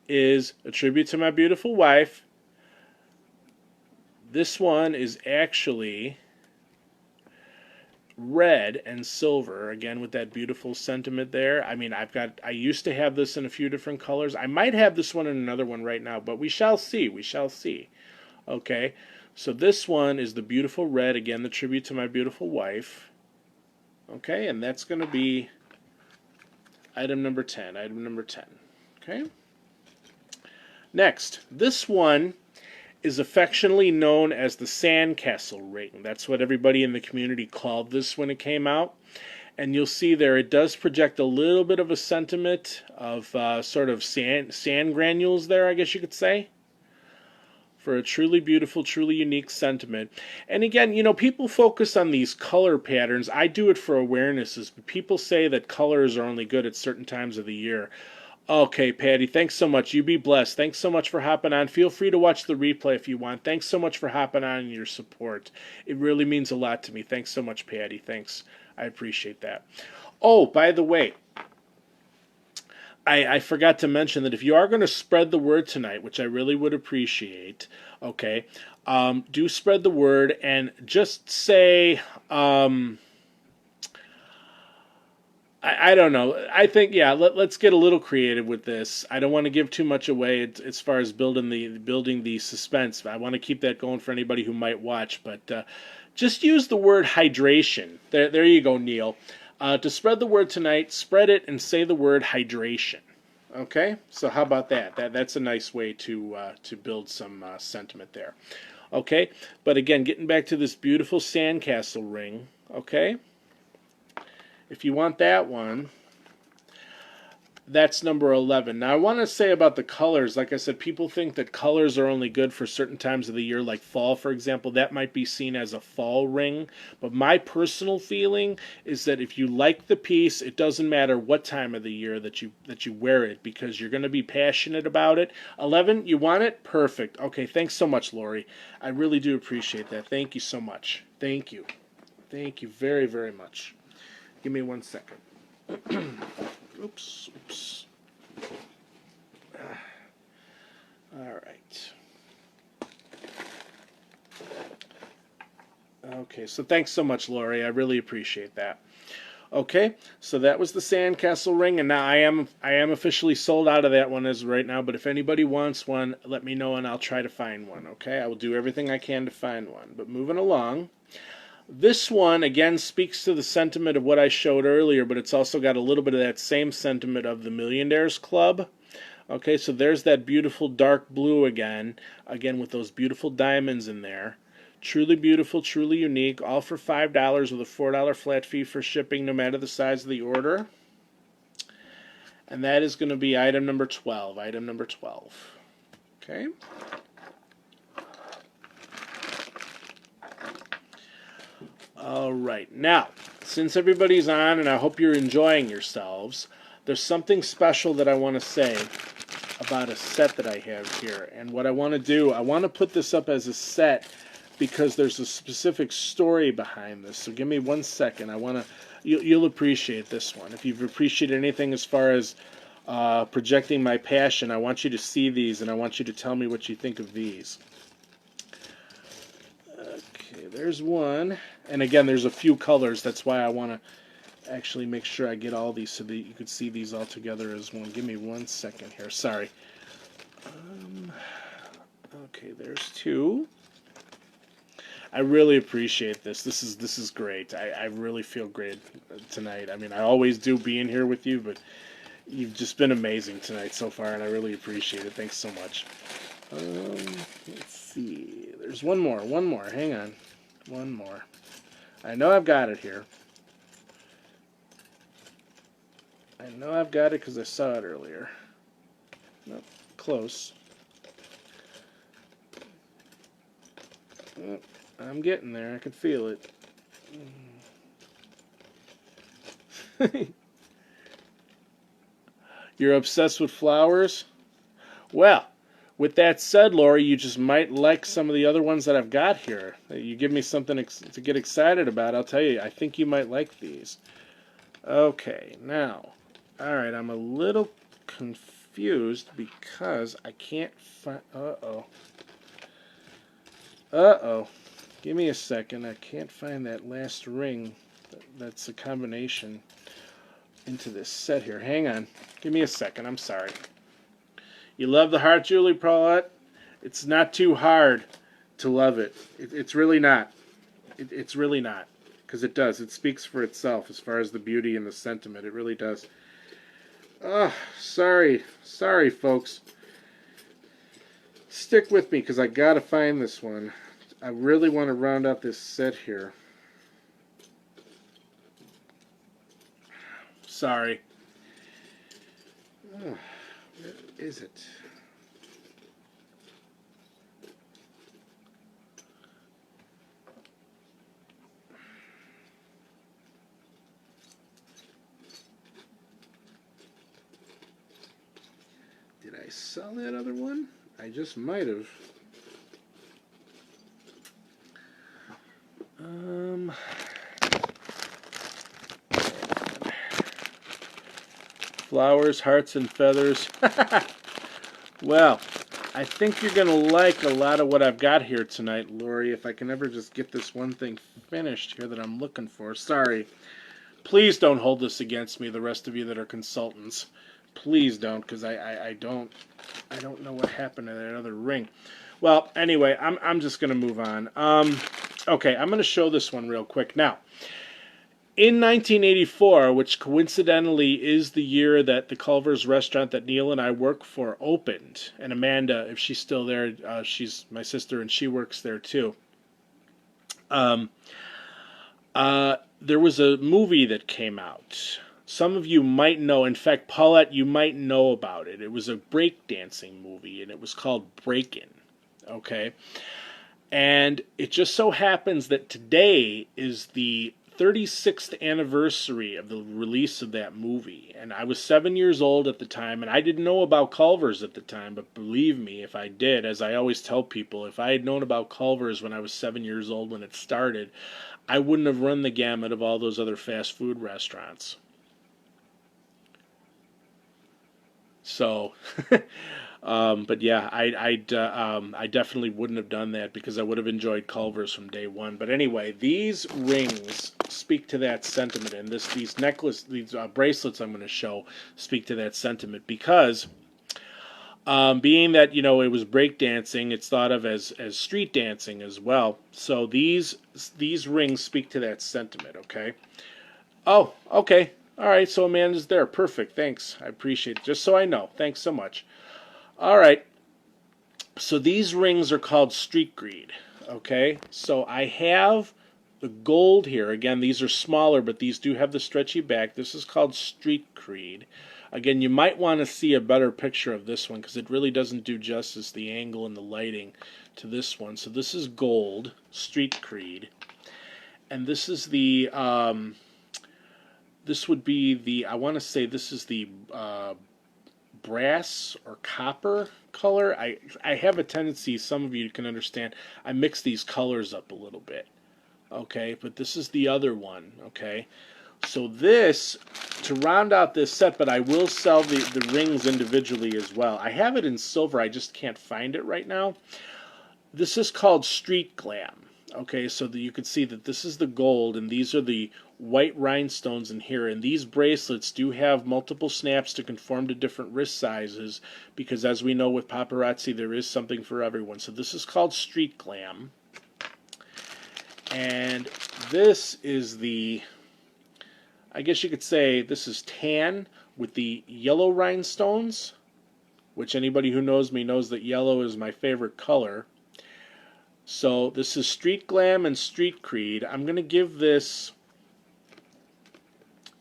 is a tribute to my beautiful wife. This one is actually red and silver, again with that beautiful sentiment there. I mean, I used to have this in a few different colors. I might have this one in another one right now, but we shall see. We shall see. Okay? So this one is the beautiful red, again, the tribute to my beautiful wife. Okay? And that's going to be item number 10. Item number 10. Okay? Next, this one is affectionately known as the sandcastle ring. That's what everybody in the community called this when it came out. And you'll see there it does project a little bit of a sentiment of sort of sand granules there, I guess you could say, for a truly beautiful, truly unique sentiment. And again, people focus on these color patterns. I do it for awarenesses, but people say that colors are only good at certain times of the year. Okay, Patty, thanks so much. You be blessed. Thanks so much for hopping on. Feel free to watch the replay if you want. Thanks so much for hopping on and your support. It really means a lot to me. Thanks so much, Patty. Thanks. I appreciate that. Oh, by the way, I forgot to mention that if you are going to spread the word tonight, which I really would appreciate, okay, do spread the word and just say... I don't know. I think let's get a little creative with this. I don't want to give too much away as far as building the suspense. I want to keep that going for anybody who might watch. But just use the word hydration. There you go, Neil. To spread the word tonight, spread it and say the word hydration. Okay. So how about that? That's a nice way to build some sentiment there. Okay. But again, getting back to this beautiful sandcastle ring. Okay. If you want that one, that's number 11. Now, I want to say about the colors, like I said, people think that colors are only good for certain times of the year, like fall, for example. That might be seen as a fall ring. But my personal feeling is that if you like the piece, it doesn't matter what time of the year that you wear it, because you're going to be passionate about it. 11, you want it? Perfect. Okay, thanks so much, Lori. I really do appreciate that. Thank you so much. Thank you. Thank you very, very much. Give me 1 second. Oops. All right. Okay, so thanks so much, Lori. I really appreciate that. Okay, so that was the sandcastle ring, and now I am officially sold out of that one as of right now. But if anybody wants one, let me know, and I'll try to find one. Okay, I will do everything I can to find one. But moving along. This one, again, speaks to the sentiment of what I showed earlier, but it's also got a little bit of that same sentiment of the Millionaires Club. Okay, so there's that beautiful dark blue again with those beautiful diamonds in there. Truly beautiful, truly unique, all for $5 with a $4 flat fee for shipping no matter the size of the order. And that is going to be item number 12. Item number 12. Okay. All right. Now, since everybody's on, and I hope you're enjoying yourselves, there's something special that I want to say about a set that I have here. And what I want to do, I want to put this up as a set because there's a specific story behind this. So give me 1 second. You'll appreciate this one. If you've appreciated anything as far as projecting my passion, I want you to see these, and I want you to tell me what you think of these. Okay, there's one. And again, there's a few colors. That's why I want to actually make sure I get all these so that you could see these all together as one. Give me 1 second here. Sorry. Okay, there's two. I really appreciate this. This is great. I really feel great tonight. I mean, I always do being here with you, but you've just been amazing tonight so far, and I really appreciate it. Thanks so much. Let's see. There's one more. Hang on. One more. I know I've got it here. I know I've got it because I saw it earlier. Nope, close. Oh, I'm getting there. I can feel it. You're obsessed with flowers? Well, with that said, Lori, you just might like some of the other ones that I've got here. You give me something to get excited about, I'll tell you, I think you might like these. Okay, now, alright, I'm a little confused because I can't find... Uh-oh. Uh-oh. Give me a second. I can't find that last ring. That's a combination into this set here. Hang on. Give me a second. I'm sorry. You love the heart jewelry, Paulette? It's not too hard to love it. It's really not. It's really not. Because it does. It speaks for itself as far as the beauty and the sentiment. It really does. Oh, sorry. Sorry, folks. Stick with me because I got to find this one. I really want to round out this set here. Sorry. Oh, where is it? Did I sell that other one? I just might have. Flowers, hearts, and feathers. Well, I think you're going to like a lot of what I've got here tonight, Lori, if I can ever just get this one thing finished here that I'm looking for. Sorry. Please don't hold this against me, the rest of you that are consultants. Please don't, because I don't know what happened to that other ring. Well, anyway, I'm just going to move on. Okay, I'm going to show this one real quick. Now, in 1984, which coincidentally is the year that the Culver's restaurant that Neil and I work for opened, and Amanda, if she's still there, she's my sister and she works there too. There was a movie that came out. Some of you might know, in fact, Paulette, you might know about it. It was a breakdancing movie, and it was called Breakin', okay? And it just so happens that today is the 36th anniversary of the release of that movie. And I was 7 years old at the time, and I didn't know about Culver's at the time, but believe me, if I did, as I always tell people, if I had known about Culver's when I was 7 years old when it started, I wouldn't have run the gamut of all those other fast food restaurants. So, but yeah, I definitely wouldn't have done that because I would have enjoyed Culver's from day one. But anyway, these rings speak to that sentiment, and these bracelets I'm going to show speak to that sentiment because, being that it was breakdancing, it's thought of as street dancing as well. So these rings speak to that sentiment. Okay. Oh, okay. All right, so Amanda's there. Perfect. Thanks. I appreciate it. Just so I know. Thanks so much. All right. So these rings are called street greed. Okay. So I have the gold here. Again, these are smaller, but these do have the stretchy back. This is called street greed. Again, you might want to see a better picture of this one because it really doesn't do justice, the angle and the lighting, to this one. So this is gold, street greed. And this is the... this would be the, I want to say this is the brass or copper color. I have a tendency, some of you can understand, I mix these colors up a little bit. Okay, but this is the other one. Okay, so this, to round out this set, but I will sell the rings individually as well. I have it in silver, I just can't find it right now. This is called Street Glam. Okay, so you can see that this is the gold, and these are the white rhinestones in here. And these bracelets do have multiple snaps to conform to different wrist sizes, because as we know with paparazzi, there is something for everyone. So this is called Street Glam. And this is the, I guess you could say, this is tan with the yellow rhinestones, which anybody who knows me knows that yellow is my favorite color. So this is Street Glam and Street Creed. I'm going to give this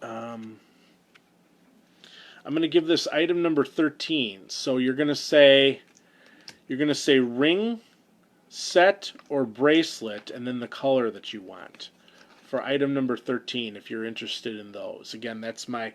um, I'm going to give this item number 13. So you're going to say ring, set, or bracelet, and then the color that you want for item number 13 if you're interested in those. Again, that's my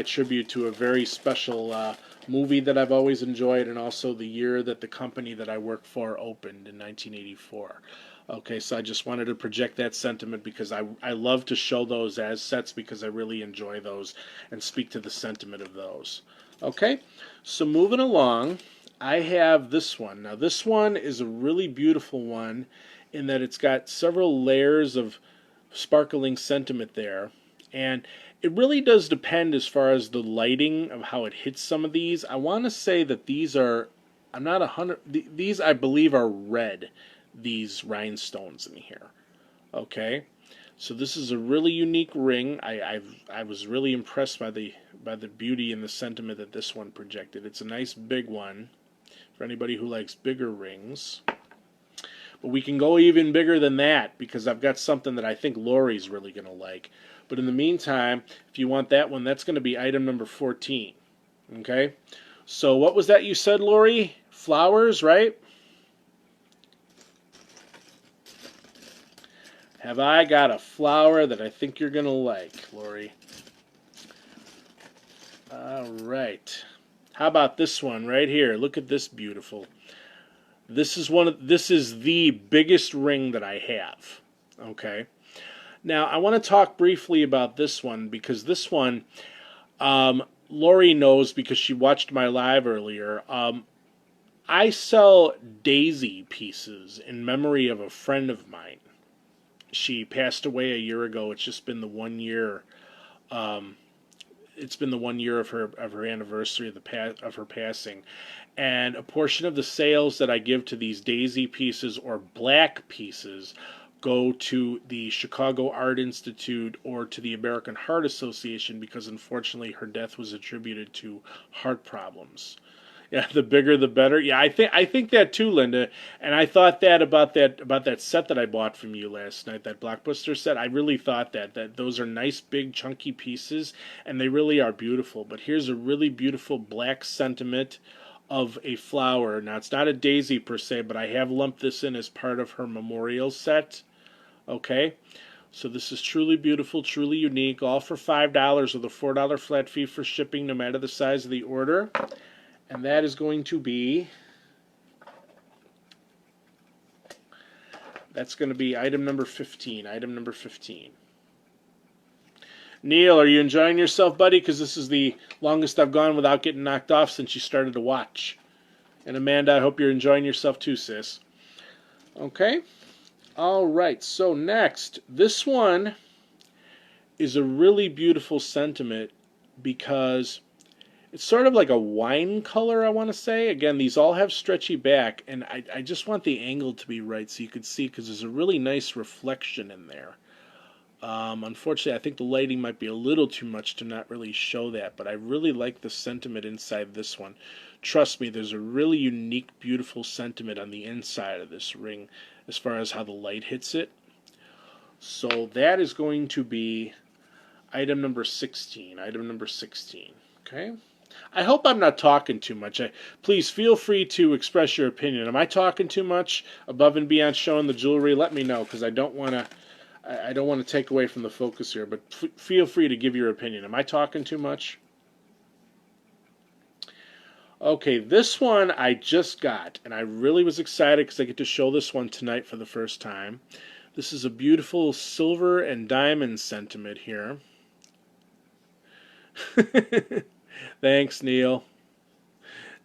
tribute to a very special movie that I've always enjoyed, and also the year that the company that I work for opened in 1984. Okay, so I just wanted to project that sentiment because I love to show those as sets because I really enjoy those and speak to the sentiment of those. Okay, so moving along, I have this one. Now this one is a really beautiful one in that it's got several layers of sparkling sentiment there, and it really does depend as far as the lighting of how it hits some of these. I want to say that these are, I'm not 100, these I believe are red, these rhinestones in here. Okay, so this is a really unique ring. I was really impressed by the beauty and the sentiment that this one projected. It's a nice big one for anybody who likes bigger rings. But we can go even bigger than that because I've got something that I think Lori's really going to like. But in the meantime, if you want that one, that's going to be item number 14. Okay? So what was that you said, Lori? Flowers, right? Have I got a flower that I think you're going to like, Lori? All right. How about this one right here? Look at this beautiful. This is the biggest ring that I have. Okay. Now I want to talk briefly about this one because this one, Lori knows because she watched my live earlier. I sell daisy pieces in memory of a friend of mine. She passed away a year ago. It's just been the 1 year. It's been the 1 year of her anniversary of her passing, and a portion of the sales that I give to these daisy pieces or black pieces go to the Chicago Art Institute or to the American Heart Association because unfortunately her death was attributed to heart problems. Yeah, the bigger the better. Yeah, I think that too, Linda. And I thought that about that set that I bought from you last night, that Blockbuster set. I really thought that those are nice big chunky pieces and they really are beautiful. But here's a really beautiful black sentiment of a flower. Now it's not a daisy per se, but I have lumped this in as part of her memorial set. Okay? So this is truly beautiful, truly unique, all for $5 with a $4 flat fee for shipping no matter the size of the order. And that is going to be, that's going to be item number 15. Item number 15. Neil, are you enjoying yourself, buddy? Because this is the longest I've gone without getting knocked off since you started to watch. And Amanda, I hope you're enjoying yourself too, sis. Okay. All right. So next, this one is a really beautiful sentiment because it's sort of like a wine color, I want to say. Again, these all have stretchy back, and I just want the angle to be right so you can see because there's a really nice reflection in there. Unfortunately, I think the lighting might be a little too much to not really show that, but I really like the sentiment inside this one. Trust me, there's a really unique, beautiful sentiment on the inside of this ring as far as how the light hits it. So that is going to be item number 16. Item number 16. Okay? I hope I'm not talking too much. Please feel free to express your opinion. Am I talking too much above and beyond showing the jewelry? Let me know because I don't want to take away from the focus here, but feel free to give your opinion. Am I talking too much? Okay, this one I just got, and I really was excited because I get to show this one tonight for the first time. This is a beautiful silver and diamond sentiment here. Thanks, Neil.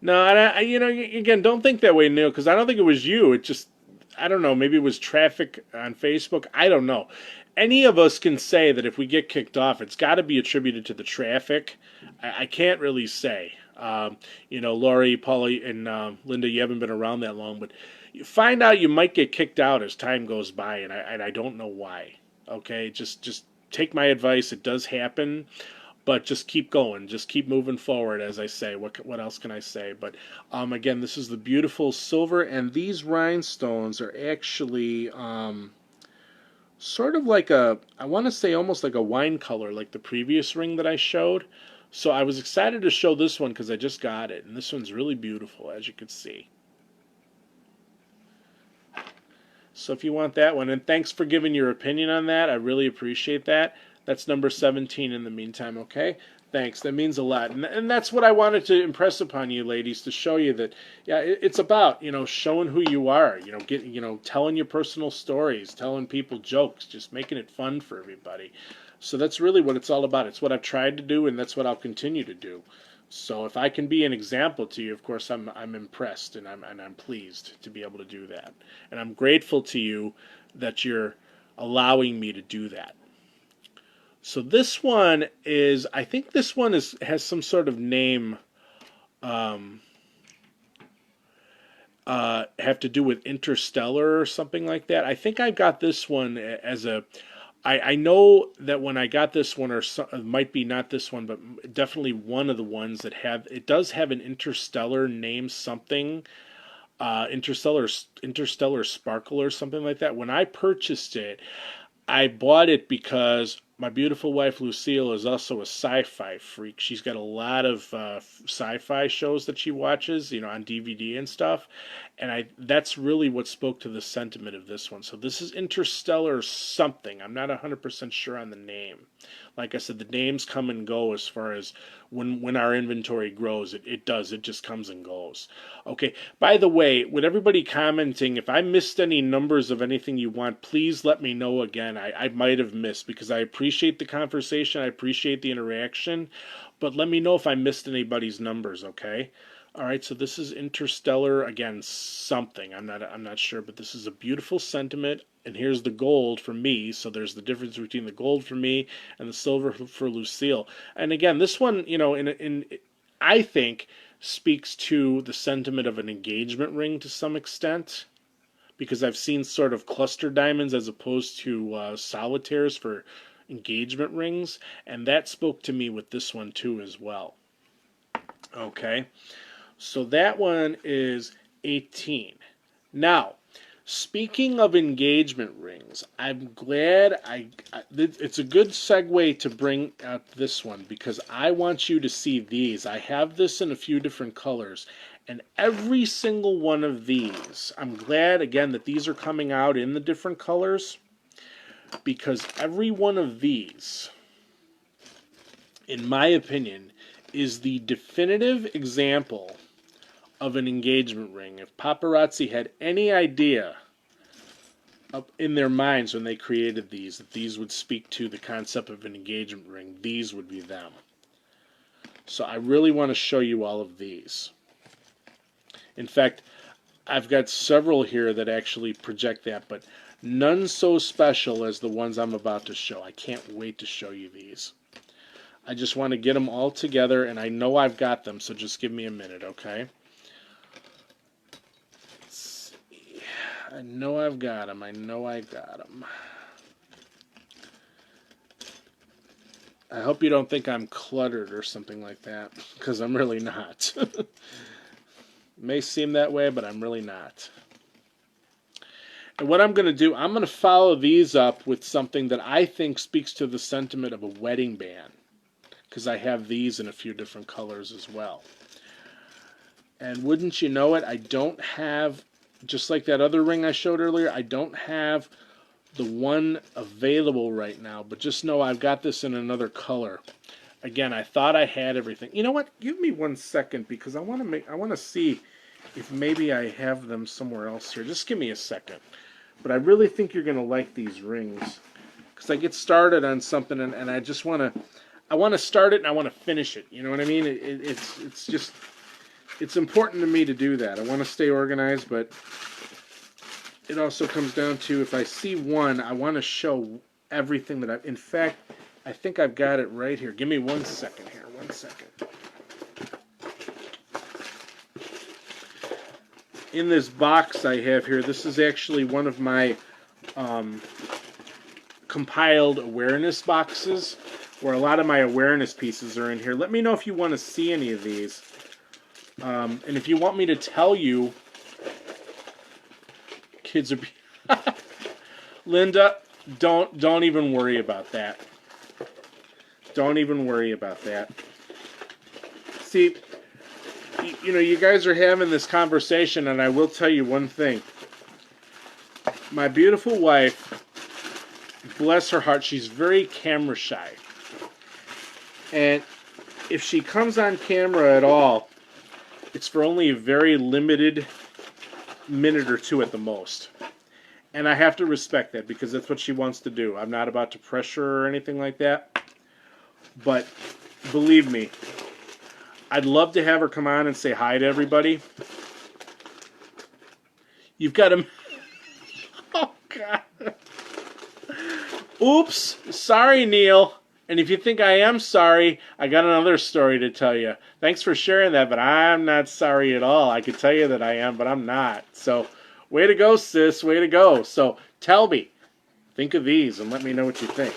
No, again, don't think that way, Neil, because I don't think it was you. It just, I don't know, maybe it was traffic on Facebook. I don't know. Any of us can say that if we get kicked off, it's got to be attributed to the traffic. I can't really say. Lori, Polly, and Linda, you haven't been around that long, but you find out you might get kicked out as time goes by, and I don't know why. Okay, just take my advice. It does happen. But just keep going, just keep moving forward, as I say. What else can I say? But again, this is the beautiful silver, and these rhinestones are actually sort of like I want to say almost like a wine color, like the previous ring that I showed. So I was excited to show this one because I just got it, and this one's really beautiful, as you can see. So if you want that one, and thanks for giving your opinion on that, I really appreciate that. That's number 17 in the meantime, okay? Thanks, that means a lot. And that's what I wanted to impress upon you ladies, to show you that, yeah, it's about, showing who you are, telling your personal stories, telling people jokes, just making it fun for everybody. So that's really what it's all about. It's what I've tried to do, and that's what I'll continue to do. So if I can be an example to you, of course, I'm impressed, and I'm pleased to be able to do that, and I'm grateful to you that you're allowing me to do that. So this one is, I think this one has some sort of name, have to do with interstellar or something like that. I think I got this one as a. I know that when I got this one, or it might be not this one, but definitely one of the ones that it does have an interstellar name, something, interstellar sparkle or something like that. When I purchased it, I bought it because my beautiful wife Lucille is also a sci-fi freak. She's got a lot of sci-fi shows that she watches, on DVD and stuff, and that's really what spoke to the sentiment of this one. So this is Interstellar something. I'm not 100% sure on the name. Like I said, the names come and go as far as when our inventory grows. It does. It just comes and goes. Okay. By the way, with everybody commenting, if I missed any numbers of anything you want, please let me know again. I might have missed, because I appreciate the conversation. I appreciate the interaction. But let me know if I missed anybody's numbers, okay? All right, so this is Interstellar, again, something. I'm not sure, but this is a beautiful sentiment. And here's the gold for me. So there's the difference between the gold for me and the silver for Lucille. And again, this one, I think speaks to the sentiment of an engagement ring to some extent, because I've seen sort of cluster diamonds as opposed to solitaires for engagement rings, and that spoke to me with this one too as well. Okay. So that one is 18. Now, speaking of engagement rings, I'm glad it's a good segue to bring out this one, because I want you to see these. I have this in a few different colors, and every single one of these, I'm glad, again, that these are coming out in the different colors, because every one of these, in my opinion, is the definitive example of an engagement ring. If paparazzi had any idea up in their minds when they created these, that these would speak to the concept of an engagement ring, these would be them. So I really want to show you all of these. In fact, I've got several here that actually project that, but none so special as the ones I'm about to show. I can't wait to show you these. I just want to get them all together, and I know I've got them, so just give me a minute, okay? I know I've got them. I know I got them. I hope you don't think I'm cluttered or something like that, because I'm really not. It may seem that way, but I'm really not. And what I'm going to do, I'm going to follow these up with something that I think speaks to the sentiment of a wedding band, because I have these in a few different colors as well. And wouldn't you know it, I don't have, just like that other ring I showed earlier, I don't have the one available right now, but just know I've got this in another color. Again, I thought I had everything. You know what? Give me 1 second, because I want to see if maybe I have them somewhere else here. Just give me a second. But I really think you're going to like these rings, because I get started on something, and I just want to start it and I want to finish it. You know what I mean? It's just, it's important to me to do that. I want to stay organized, but it also comes down to, if I see one, I want to show everything that in fact, I think I've got it right here. Give me 1 second here. 1 second. In this box I have here, this is actually one of my compiled awareness boxes. where a lot of my awareness pieces are in here. Let me know if you want to see any of these. And if you want me to tell you, kids are... Linda, don't even worry about that. Don't even worry about that. See, you know, you guys are having this conversation, and I will tell you one thing. My beautiful wife, bless her heart, she's very camera shy. And if she comes on camera at all, it's for only a very limited minute or two at the most. And I have to respect that because that's what she wants to do. I'm not about to pressure her or anything like that. But believe me, I'd love to have her come on and say hi to everybody. You've got to... Oh, God. Oops. Sorry, Neil. And if you think I am sorry, I got another story to tell you. Thanks for sharing that, but I'm not sorry at all. I could tell you that I am, but I'm not. So, way to go, sis. Way to go. So, tell me. Think of these and let me know what you think.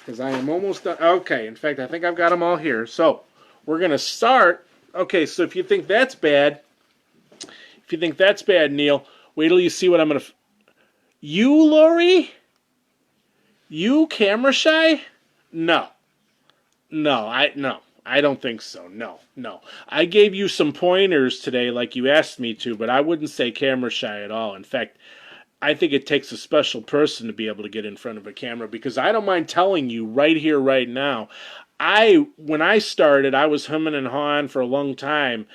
Because I am almost done. Okay, in fact, I think I've got them all here. So, we're going to start. Okay, so if you think that's bad, Neil, wait till you see what I'm going to... You, Lori? You camera shy? No. No, I don't think so. No. I gave you some pointers today like you asked me to, but I wouldn't say camera shy at all. In fact, I think it takes a special person to be able to get in front of a camera because I don't mind telling you right here, right now, when I started, I was humming and hawing for a long time.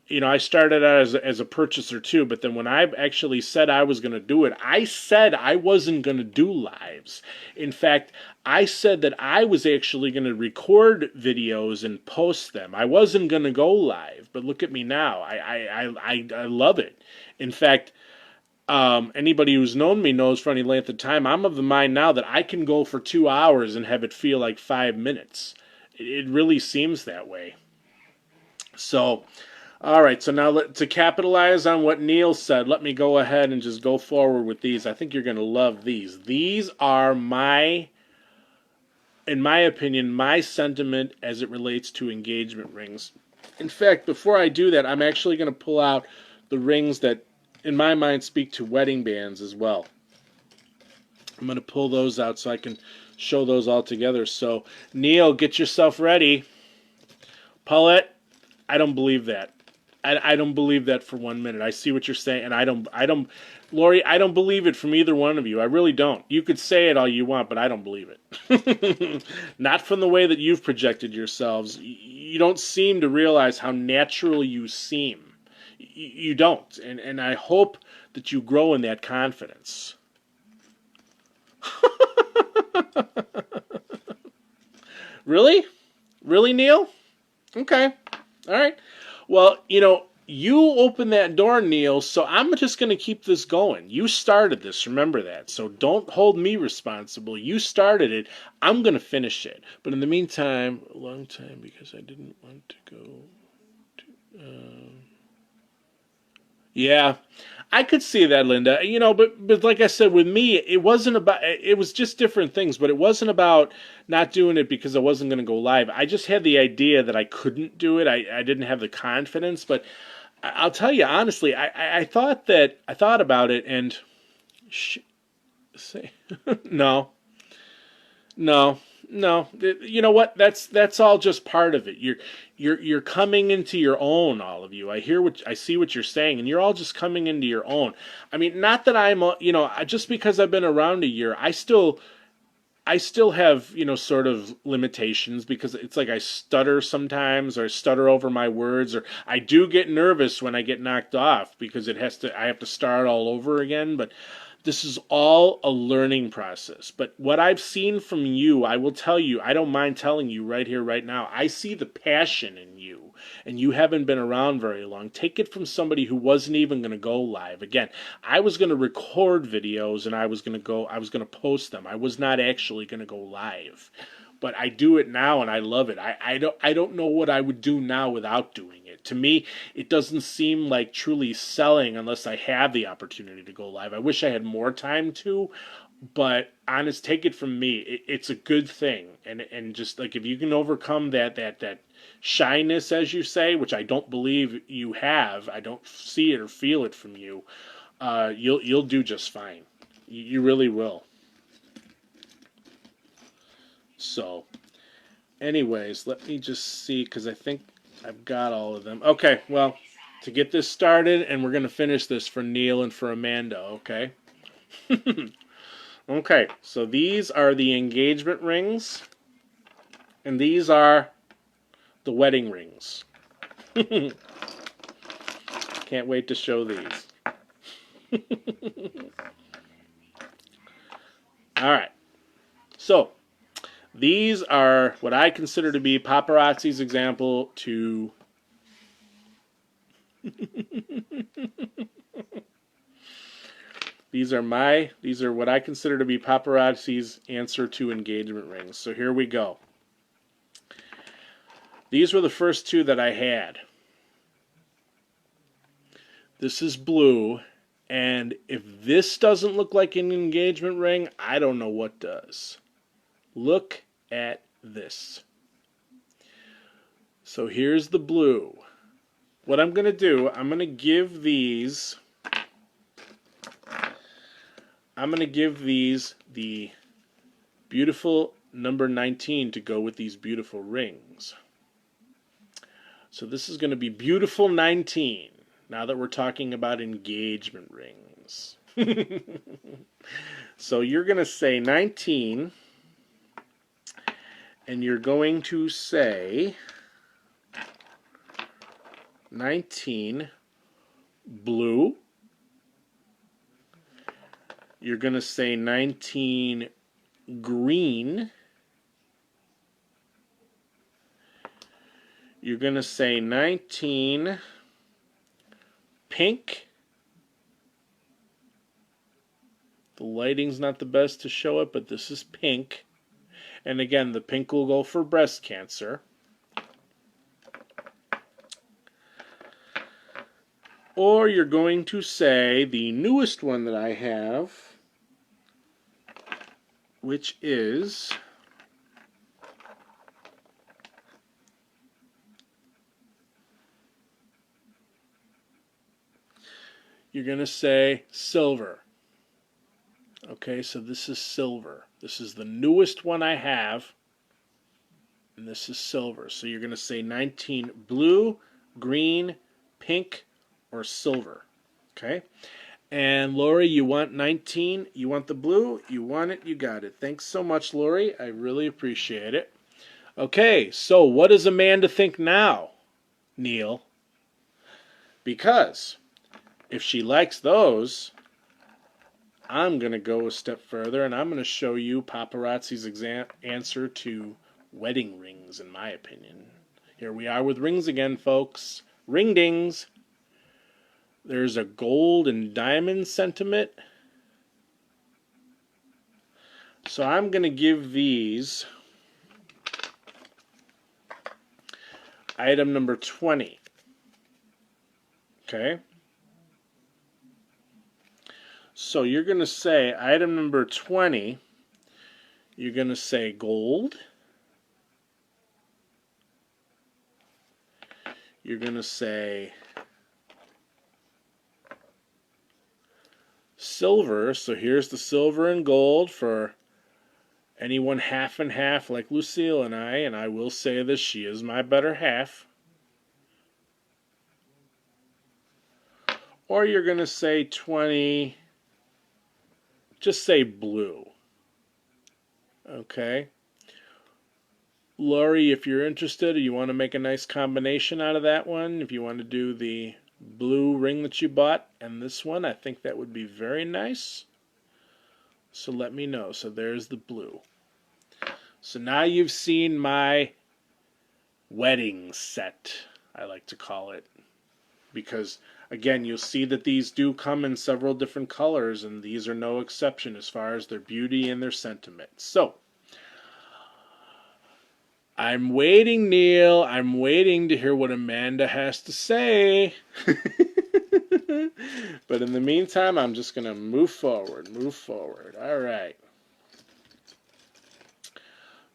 You know, I started out as a purchaser too, but then when I actually said I was going to do it, I said I wasn't going to do lives. In fact, I said that I was actually going to record videos and post them. I wasn't going to go live, but look at me now. I love it. In fact, anybody who's known me knows for any length of time, I'm of the mind now that I can go for 2 hours and have it feel like 5 minutes. It really seems that way. So... All right, so now to capitalize on what Neil said, let me go ahead and just go forward with these. I think you're going to love these. These are in my opinion, my sentiment as it relates to engagement rings. In fact, before I do that, I'm actually going to pull out the rings that, in my mind, speak to wedding bands as well. I'm going to pull those out so I can show those all together. So, Neil, get yourself ready. Paulette, I don't believe that. I don't believe that for 1 minute. I see what you're saying, and I don't, Lori, I don't believe it from either one of you. I really don't. You could say it all you want, but I don't believe it. Not from the way that you've projected yourselves. You don't seem to realize how natural you seem. You don't, and I hope that you grow in that confidence. Really? Really, Neil? Okay. All right. Well, you know, you opened that door, Neil, so I'm just going to keep this going. You started this, remember that. So don't hold me responsible. You started it. I'm going to finish it. But in the meantime, a long time because I didn't want to go to... Yeah, I could see that, Linda. You know, but like I said, with me, it wasn't about. It was just different things, but it wasn't about not doing it because I wasn't going to go live. I just had the idea that I couldn't do it. I didn't have the confidence. But I'll tell you honestly, I thought about it and say no. No. You know what? That's all just part of it. You're coming into your own, all of you. I see what you're saying, and you're all just coming into your own. I mean, not that I'm, just because I've been around a year, I still have, sort of limitations because it's like I stutter sometimes, or I stutter over my words, or I do get nervous when I get knocked off because I have to start all over again. But this is all a learning process. But what I've seen from you, I will tell you, I don't mind telling you right here, right now, I see the passion in you, and you haven't been around very long. Take it from somebody who wasn't even going to go live. Again, I was going to record videos, and I was going to post them. I was not actually going to go live. But I do it now, and I love it. I don't know what I would do now without doing it. To me, it doesn't seem like truly selling unless I have the opportunity to go live. I wish I had more time to, But honest, take it from me, it's a good thing, and just like if you can overcome that shyness, as you say, which I don't believe you have, I don't see it or feel it from you. You'll do just fine. You really will. So, anyways, let me just see because I think I've got all of them. Okay, well, to get this started, and we're gonna finish this for Neil and for Amanda. Okay. Okay, so these are the engagement rings, and these are the wedding rings. Can't wait to show these. All right, so these are what I consider to be paparazzi's example to these are what I consider to be paparazzi's answer to engagement rings. So here we go. These were the first two that I had. This is blue, and if this doesn't look like an engagement ring, I don't know what does. Look at this. So here's the blue. What I'm going to do, I'm going to give these the beautiful number 19 to go with these beautiful rings. So this is going to be beautiful 19, now that we're talking about engagement rings. So you're going to say 19, and you're going to say 19 blue. You're going to say 19 green. You're going to say 19 pink. The lighting's not the best to show it, but this is pink. And again, the pink will go for breast cancer. Or you're going to say the newest one that I have, which is you're going to say silver. Okay, so this is silver. This is the newest one I have, and this is silver. So you're going to say 19 blue, green, pink, or silver. Okay? And Lori, you want 19? You want the blue? You want it? You got it. Thanks so much, Lori. I really appreciate it. Okay, so what does Amanda think now, Neil? Because if she likes those, I'm going to go a step further, and I'm going to show you paparazzi's answer to wedding rings, in my opinion. Here we are with rings again, folks. Ring dings. There's a gold and diamond sentiment. So I'm going to give these item number 20. Okay? So you're going to say item number 20, you're going to say gold. You're going to say silver. So here's the silver and gold for anyone half and half like Lucille and I will say this, she is my better half. Or you're going to say 20, just say blue. Okay? Lori, if you're interested or you want to make a nice combination out of that one, if you want to do the blue ring that you bought and this one, I think that would be very nice. So let me know. So there's the blue. So now you've seen my wedding set, I like to call it. Because, again, you'll see that these do come in several different colors, and these are no exception as far as their beauty and their sentiment. So, I'm waiting, Neil. I'm waiting to hear what Amanda has to say. But in the meantime, I'm just going to move forward, move forward. All right.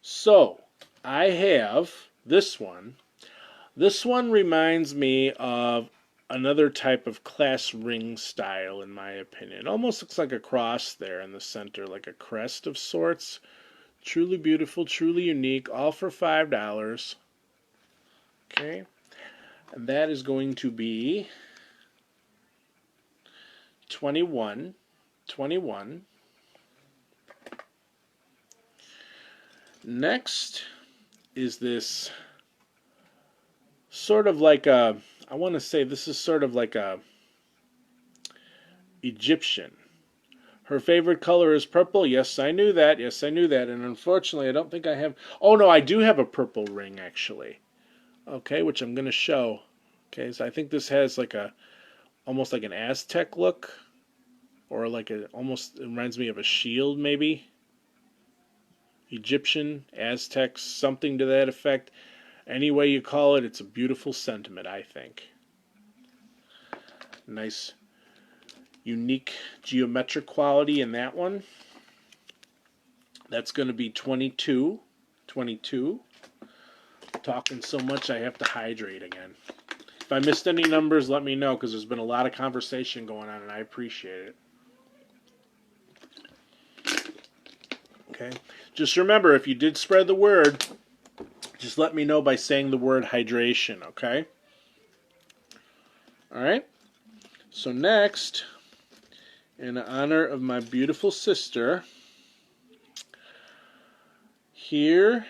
So, I have this one. This one reminds me of another type of class ring style, in my opinion. It almost looks like a cross there in the center, like a crest of sorts. Truly beautiful, truly unique, all for $5. Okay, and that is going to be 21, 21. Next is this sort of like a, I want to say this is sort of like a Egyptian. Her favorite color is purple. Yes, I knew that. Yes, I knew that. And unfortunately, I don't think I have. Oh, no, I do have a purple ring, actually. Okay, which I'm going to show. Okay, so I think this has like a, almost like an Aztec look. Or like a, almost, it reminds me of a shield, maybe. Egyptian, Aztecs, something to that effect. Any way you call it, it's a beautiful sentiment, I think. Nice, unique geometric quality in that one. That's going to be 22. 22. Talking so much, I have to hydrate again. If I missed any numbers, let me know, because there's been a lot of conversation going on, and I appreciate it. Okay. Just remember, if you did spread the word, just let me know by saying the word hydration, okay? All right. So next, in honor of my beautiful sister, here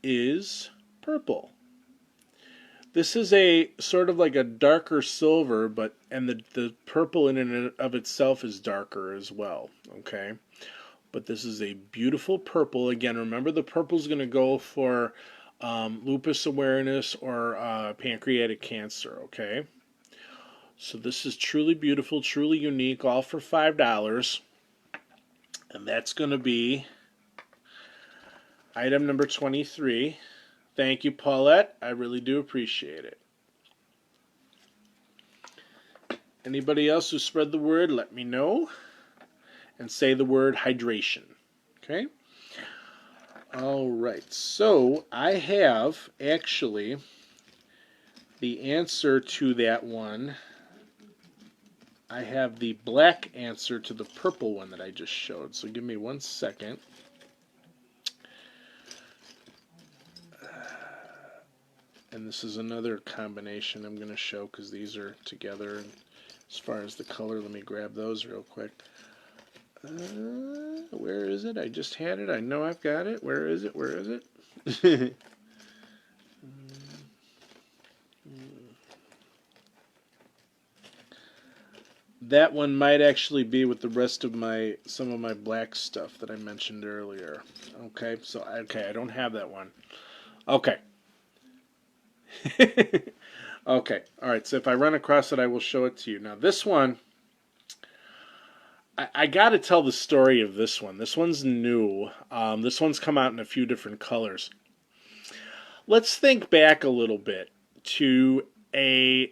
is purple. This is a sort of like a darker silver, but and the purple in and of itself is darker as well, okay? But this is a beautiful purple. Again, remember the purple is going to go for lupus awareness or pancreatic cancer, okay? So this is truly beautiful, truly unique, all for $5. And that's going to be item number 23. Thank you, Paulette. I really do appreciate it. Anybody else who spread the word, let me know. And say the word hydration. Okay? All right. So I have actually the answer to that one. I have the black answer to the purple one that I just showed. So give me 1 second. And this is another combination I'm going to show because these are together. And as far as the color, let me grab those real quick. Where is it? I just had it. I know I've got it. Where is it? Where is it? That one might actually be with the rest of some of my black stuff that I mentioned earlier. Okay, so I don't have that one. Okay. Okay, all right, so if I run across it, I will show it to you. Now, this one, I got to tell the story of this one. This one's new. This one's come out in a few different colors. Let's think back a little bit to a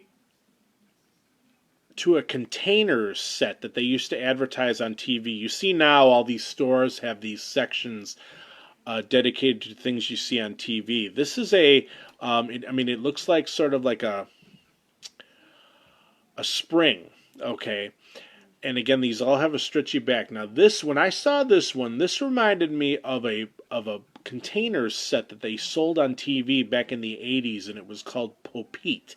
container set that they used to advertise on TV. You see now all these stores have these sections dedicated to things you see on TV. This is it looks like sort of like a spring, okay? And again, these all have a stretchy back. Now when I saw this one, this reminded me of a container set that they sold on TV back in the 80s, and it was called Popete.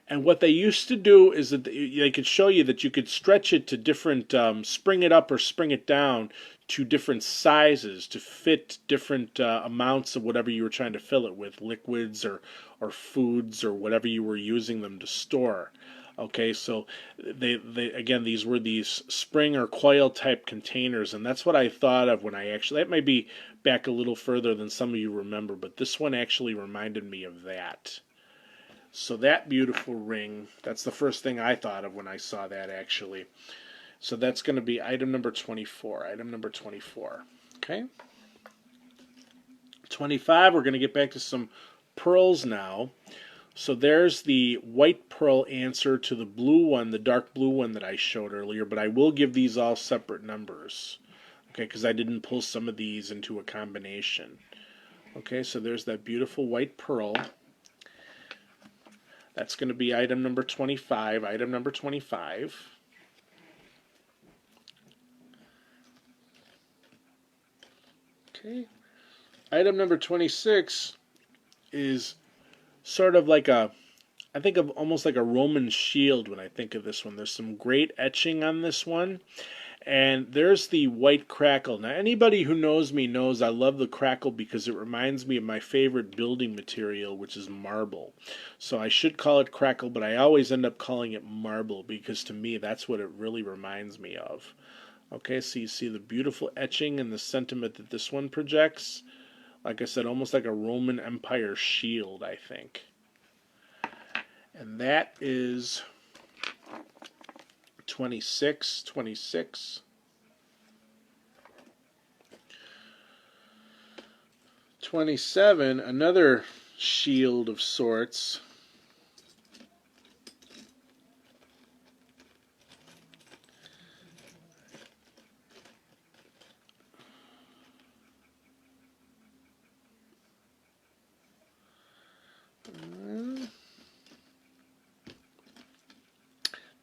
And what they used to do is that they could show you that you could stretch it to different, spring it up or spring it down to different sizes to fit different amounts of whatever you were trying to fill it with, liquids or foods or whatever you were using them to store. Okay, so these were these spring or coil type containers, and that's what I thought of when that might be back a little further than some of you remember, but this one actually reminded me of that. So that beautiful ring, that's the first thing I thought of when I saw that, actually. So that's going to be item number 24. Item number 24. Okay? 25, we're going to get back to some pearls now. So there's the white pearl answer to the blue one, the dark blue one that I showed earlier, but I will give these all separate numbers. Okay, because I didn't pull some of these into a combination. Okay, so there's that beautiful white pearl. That's going to be item number 25. Item number 25. Okay. Item number 26 is sort of like I think of almost like a Roman shield when I think of this one. There's some great etching on this one. And there's the white crackle. Now, anybody who knows me knows I love the crackle because it reminds me of my favorite building material, which is marble. So I should call it crackle, but I always end up calling it marble because to me that's what it really reminds me of. Okay, so you see the beautiful etching and the sentiment that this one projects. Like I said, almost like a Roman Empire shield, I think. And that is 26, 26. 27, another shield of sorts.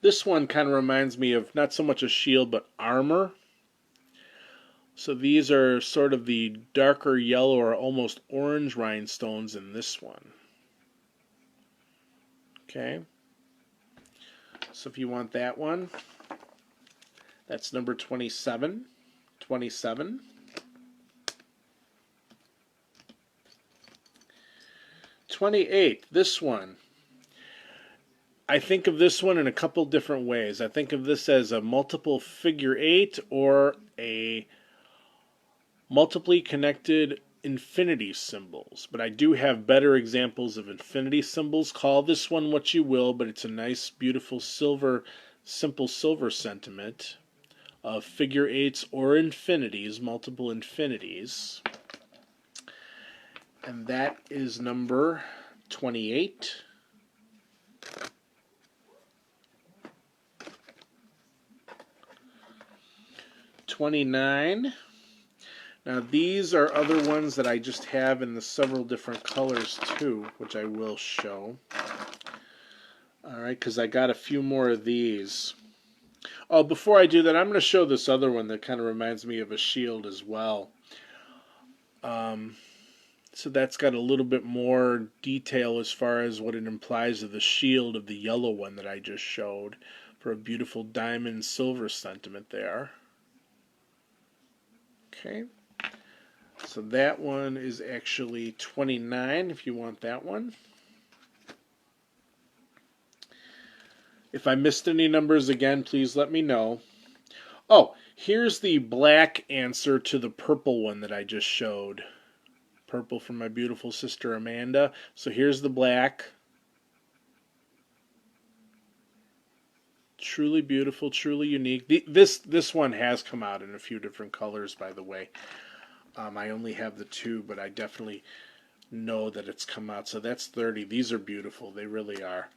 This one kind of reminds me of not so much a shield, but armor. So these are sort of the darker yellow or almost orange rhinestones in this one. Okay. So if you want that one, that's number 27. 27. 28, this one. I think of this one in a couple different ways. I think of this as a multiple figure 8 or a multiply connected infinity symbols. But I do have better examples of infinity symbols. Call this one what you will, but it's a nice, beautiful silver, simple silver sentiment of figure 8s or infinities, multiple infinities. And that is number 28. 29. Now these are other ones that I just have in the several different colors too, which I will show. Alright, because I got a few more of these. Oh, before I do that, I'm going to show this other one that kind of reminds me of a shield as well. So that's got a little bit more detail as far as what it implies of the shield of the yellow one that I just showed for a beautiful diamond silver sentiment there. Okay, so that one is actually 29 if you want that one. If I missed any numbers again, please let me know. Oh, here's the black answer to the purple one that I just showed. Purple from my beautiful sister Amanda. So here's the black. Truly beautiful, truly unique. This one has come out in a few different colors, by the way. I only have the two, but I definitely know that it's come out. So that's 30. These are beautiful. They really are.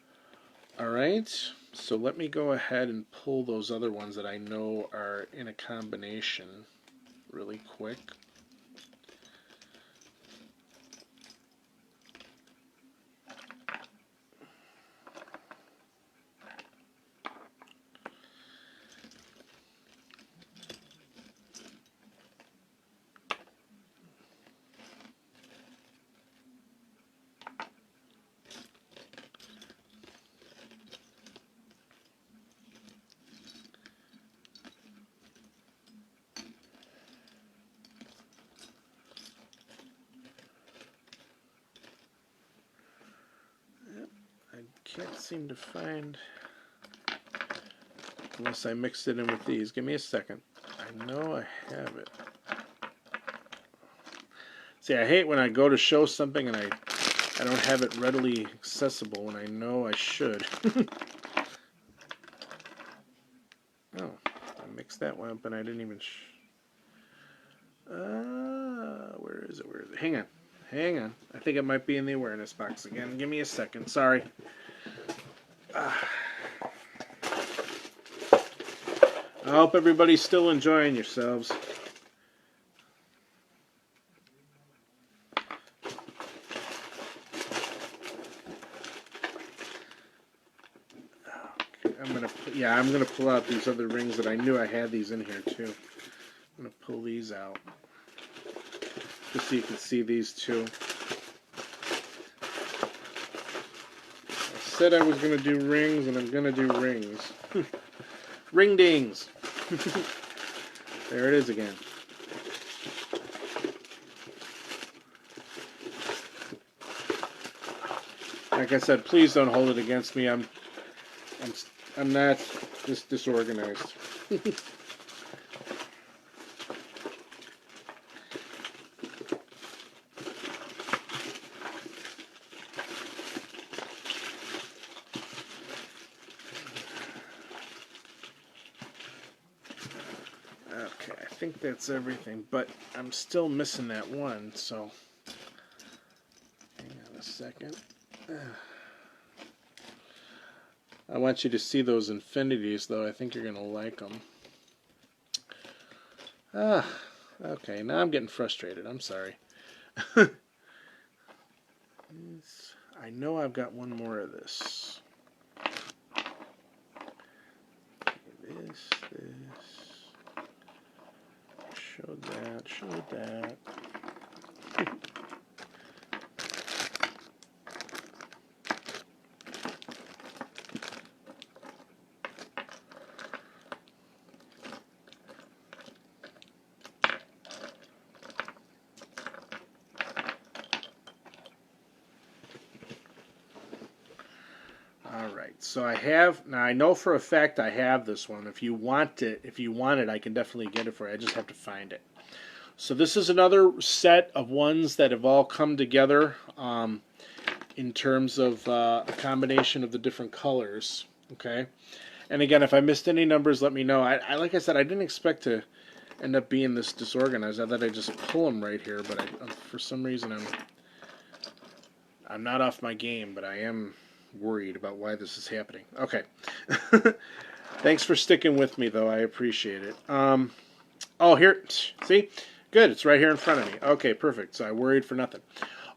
All right. So let me go ahead and pull those other ones that I know are in a combination really quick. Can't seem to find, unless I mixed it in with these. Give me a second. I know I have it. See, I hate when I go to show something and I don't have it readily accessible when I know I should. Oh, I mixed that one up and I didn't even... where is it? Where is it? Hang on. Hang on. I think it might be in the awareness box again. Give me a second. Sorry. I hope everybody's still enjoying yourselves. I'm gonna pull out these other rings that I knew I had these in here too. I'm gonna pull these out just so you can see these two. I said I was gonna do rings, and I'm gonna do rings. Ring dings. There it is again. Like I said, please don't hold it against me. I'm not this disorganized. Okay, I think that's everything, but I'm still missing that one, so hang on a second. I want you to see those infinities, though. I think you're going to like them. Okay, now I'm getting frustrated. I'm sorry. I know I've got one more of this. This. Show that. Alright, so I know for a fact I have this one. If you want it, I can definitely get it for you. I just have to find it. So this is another set of ones that have all come together in terms of a combination of the different colors. Okay, and again, if I missed any numbers, let me know. Like I said, I didn't expect to end up being this disorganized. I thought I'd just pull them right here, but for some reason I'm not off my game, but I am worried about why this is happening. Okay. Thanks for sticking with me, though. I appreciate it. Oh, here. See? Good. It's right here in front of me. Okay, perfect. So I worried for nothing.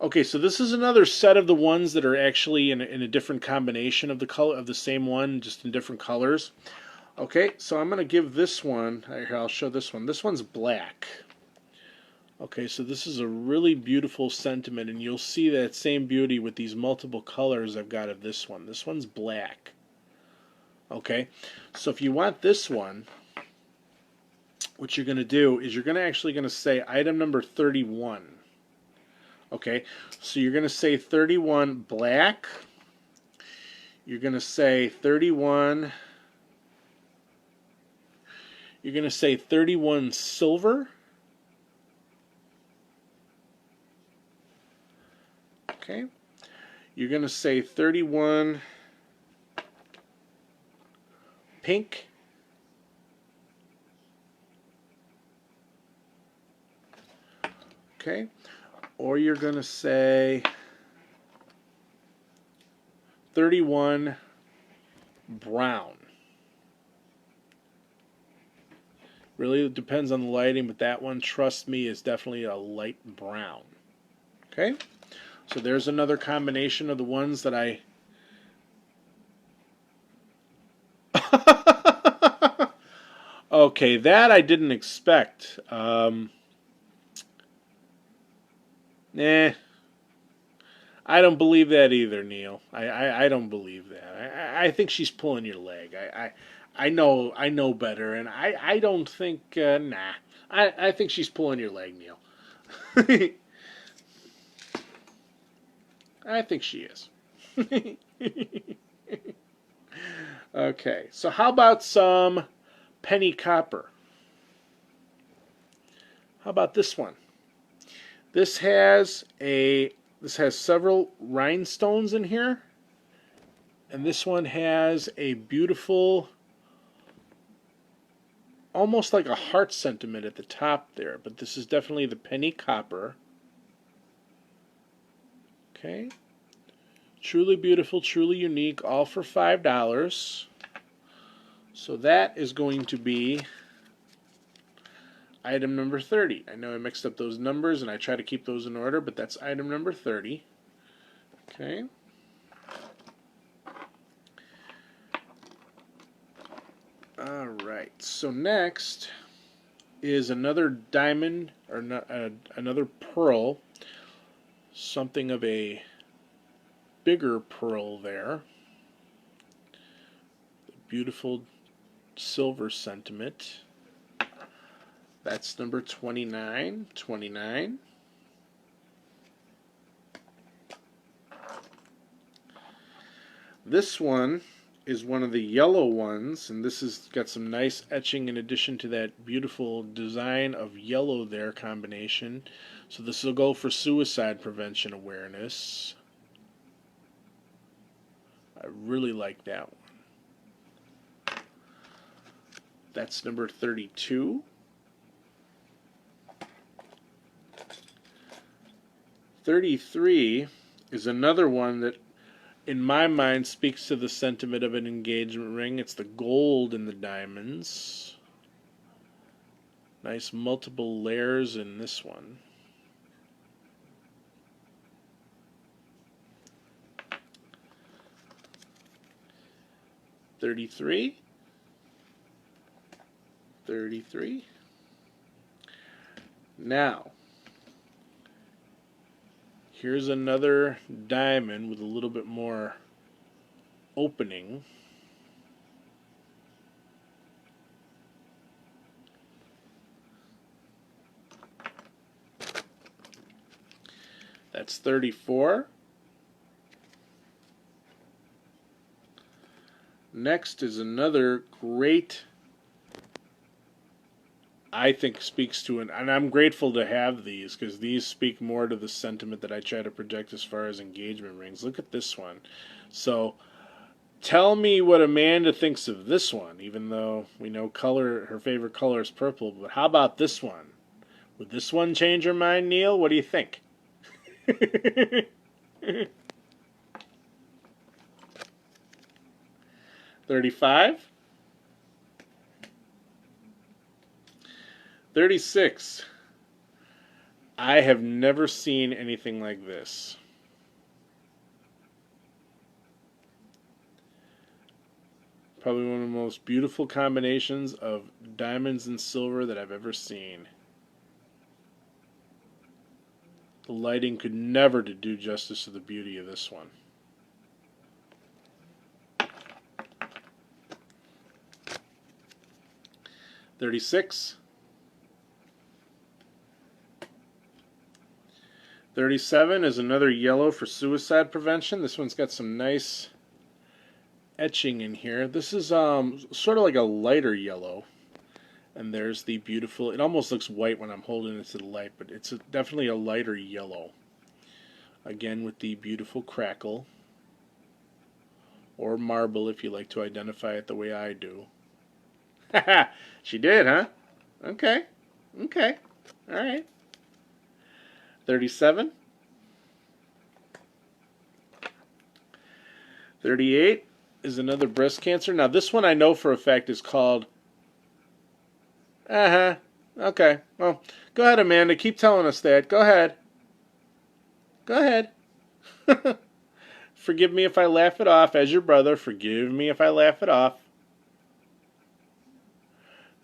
Okay, so this is another set of the ones that are actually in a different combination of the color of the same one, just in different colors. Okay, so I'm going to give this one, here, I'll show this one. This one's black. Okay, so this is a really beautiful sentiment, and you'll see that same beauty with these multiple colors I've got of this one. This one's black. Okay, so if you want this one, what you're going to do is you're actually going to say item number 31. Okay, so you're going to say 31 black. You're going to say 31. You're going to say 31 silver. Okay, you're going to say 31 pink. Okay, or you're going to say 31 brown. Really depends on the lighting, but that one, trust me, is definitely a light brown. Okay, so there's another combination of the ones that I... Okay, that I didn't expect. I don't believe that either, Neil. I don't believe that. I think she's pulling your leg. I know better, and I don't think, nah. I think she's pulling your leg, Neil. I think she is. Okay, so how about some penny copper? How about this one? This has several rhinestones in here, and this one has a beautiful, almost like a heart sentiment at the top there, but this is definitely the penny copper. Okay. Truly beautiful, truly unique, all for $5. So that is going to be item number 30. I know I mixed up those numbers and I try to keep those in order, but that's item number 30. Okay. Alright, so next is another diamond, or another pearl, something of a bigger pearl there. Beautiful silver sentiment. That's number 29. 29. This one is one of the yellow ones, and this has got some nice etching in addition to that beautiful design of yellow there combination. So this will go for suicide prevention awareness. I really like that one. That's number 32. 33 is another one that in my mind speaks to the sentiment of an engagement ring. It's the gold in the diamonds. Nice multiple layers in this one. $33. Now, here's another diamond with a little bit more opening. That's 34. Next is another great, I think speaks to, and I'm grateful to have these because these speak more to the sentiment that I try to project as far as engagement rings. Look at this one. So tell me what Amanda thinks of this one, even though we know her favorite color is purple, but how about this one? Would this one change her mind, Neil? What do you think? 35. 36. I have never seen anything like this. Probably one of the most beautiful combinations of diamonds and silver that I've ever seen. The lighting could never do justice to the beauty of this one. $36. 37 is another yellow for suicide prevention. This one's got some nice etching in here. This is sort of like a lighter yellow. And there's the beautiful, it almost looks white when I'm holding it to the light, but it's definitely a lighter yellow. Again with the beautiful crackle. Or marble if you like to identify it the way I do. Haha, she did, huh? Okay. Okay. Alright. 37. 38 is another breast cancer. Now this one I know for a fact is called... Okay. Well, go ahead, Amanda. Keep telling us that. Go ahead. Go ahead. Forgive me if I laugh it off. As your brother, forgive me if I laugh it off.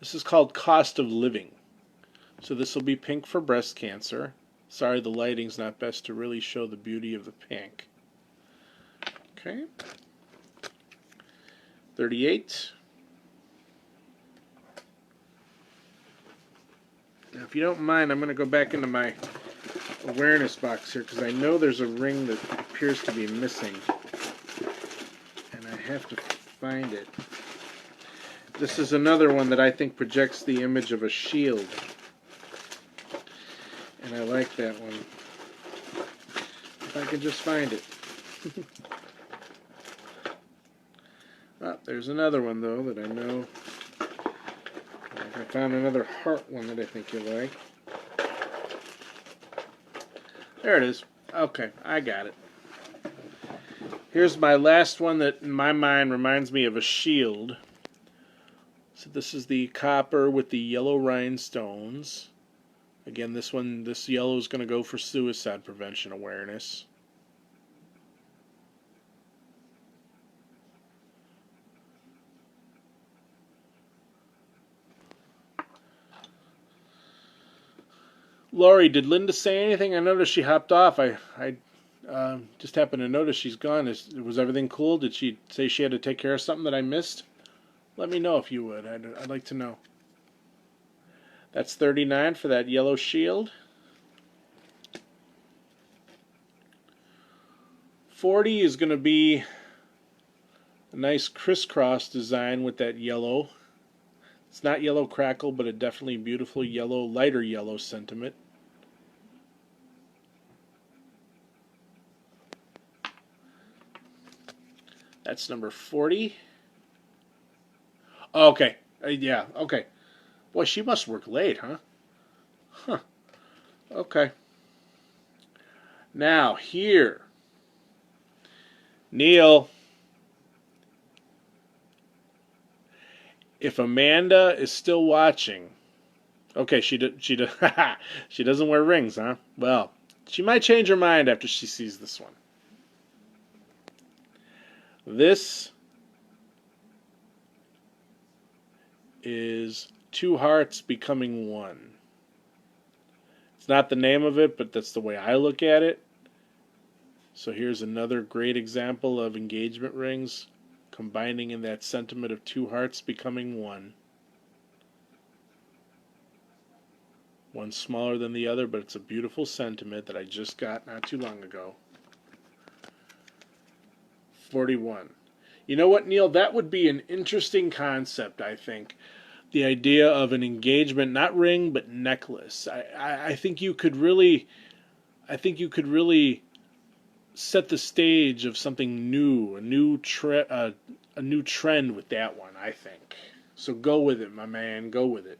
This is called cost of living. So this will be pink for breast cancer. Sorry, the lighting's not best to really show the beauty of the pink. Okay. 38. Now, if you don't mind, I'm going to go back into my awareness box here because I know there's a ring that appears to be missing. And I have to find it. This is another one that I think projects the image of a shield. And I like that one. If I can just find it. Oh, there's another one, though, that I know. I found another heart one that I think you like. There it is. Okay, I got it. Here's my last one that in my mind reminds me of a shield. So this is the copper with the yellow rhinestones. Again, this yellow is going to go for suicide prevention awareness. Lori, did Linda say anything? I noticed she hopped off. I just happened to notice she's gone. Was everything cool? Did she say she had to take care of something that I missed? Let me know if you would. I'd like to know. That's 39 for that yellow shield. 40 is going to be a nice crisscross design with that yellow. It's not yellow crackle, but a definitely beautiful yellow, lighter yellow sentiment. That's number 40. Oh, okay. Yeah, okay. Boy, she must work late, huh? Huh. Okay. Now, here. Neil. If Amanda is still watching. Okay, she doesn't wear rings, huh? Well, she might change her mind after she sees this one. This is two hearts becoming one. It's not the name of it, but that's the way I look at it. So here's another great example of engagement rings combining in that sentiment of two hearts becoming one. One smaller than the other, but it's a beautiful sentiment that I just got not too long ago. 41. You know what, Neil? That would be an interesting concept, I think. The idea of an engagement, not ring, but necklace. I think you could really set the stage of something new, a new trend with that one, I think. So go with it, my man. Go with it.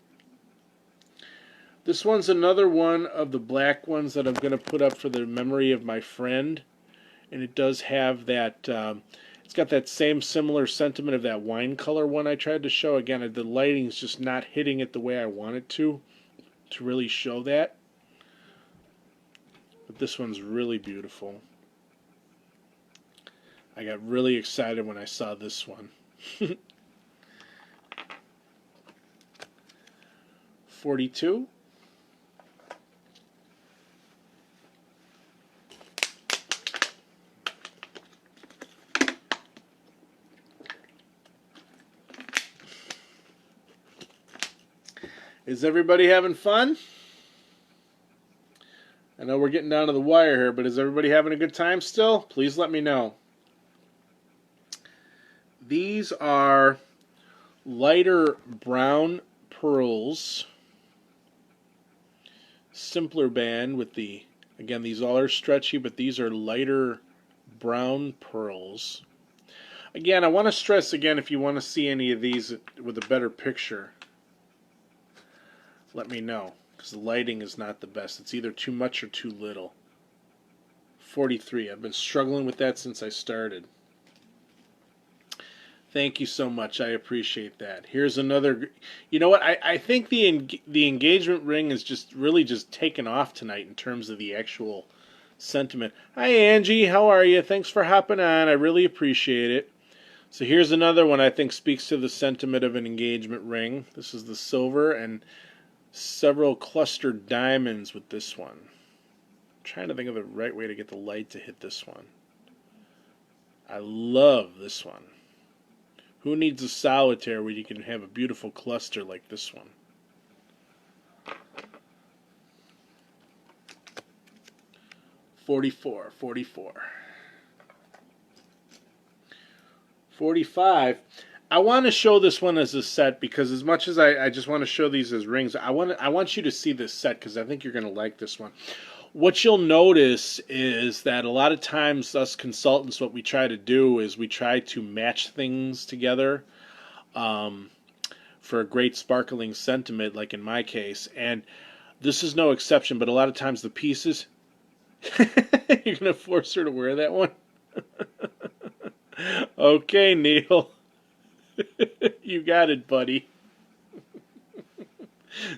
This one's another one of the black ones that I'm going to put up for the memory of my friend. And it does have that, it's got that same similar sentiment of that wine color one I tried to show. Again, the lighting's just not hitting it the way I want it to really show that. But this one's really beautiful. I got really excited when I saw this one. 42. Is everybody having fun? I know we're getting down to the wire here, but is everybody having a good time still? Please let me know. These are lighter brown pearls, simpler band with the, again, these all are stretchy, but these are lighter brown pearls. Again, I want to stress again, if you want to see any of these with a better picture, let me know, because the lighting is not the best. It's either too much or too little. 43. I've been struggling with that since I started. Thank you so much. I appreciate that. Here's another. You know what? I think the engagement ring is just really just taken off tonight in terms of the actual sentiment. Hi, Angie. How are you? Thanks for hopping on. I really appreciate it. So here's another one I think speaks to the sentiment of an engagement ring. This is the silver and several clustered diamonds with this one. I'm trying to think of the right way to get the light to hit this one. I love this one. Who needs a solitaire where you can have a beautiful cluster like this one? $44, $44. $45. I want to show this one as a set because as much as I just want to show these as rings, I want you to see this set because I think you're going to like this one. What you'll notice is that a lot of times us consultants, what we try to do is we try to match things together for a great sparkling sentiment, like in my case. And this is no exception, but a lot of times the pieces... You're going to force her to wear that one? Okay, Neil. You got it, buddy.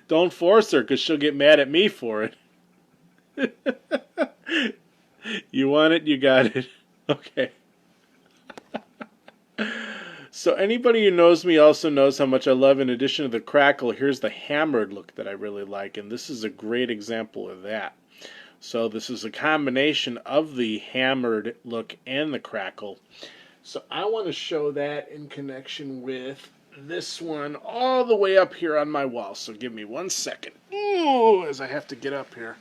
Don't force her, because she'll get mad at me for it. You want it, you got it. Okay. So anybody who knows me also knows how much I love, in addition to the crackle, here's the hammered look that I really like, and this is a great example of that. So this is a combination of the hammered look and the crackle. So I want to show that in connection with this one all the way up here on my wall. So give me 1 second. Ooh, as I have to get up here.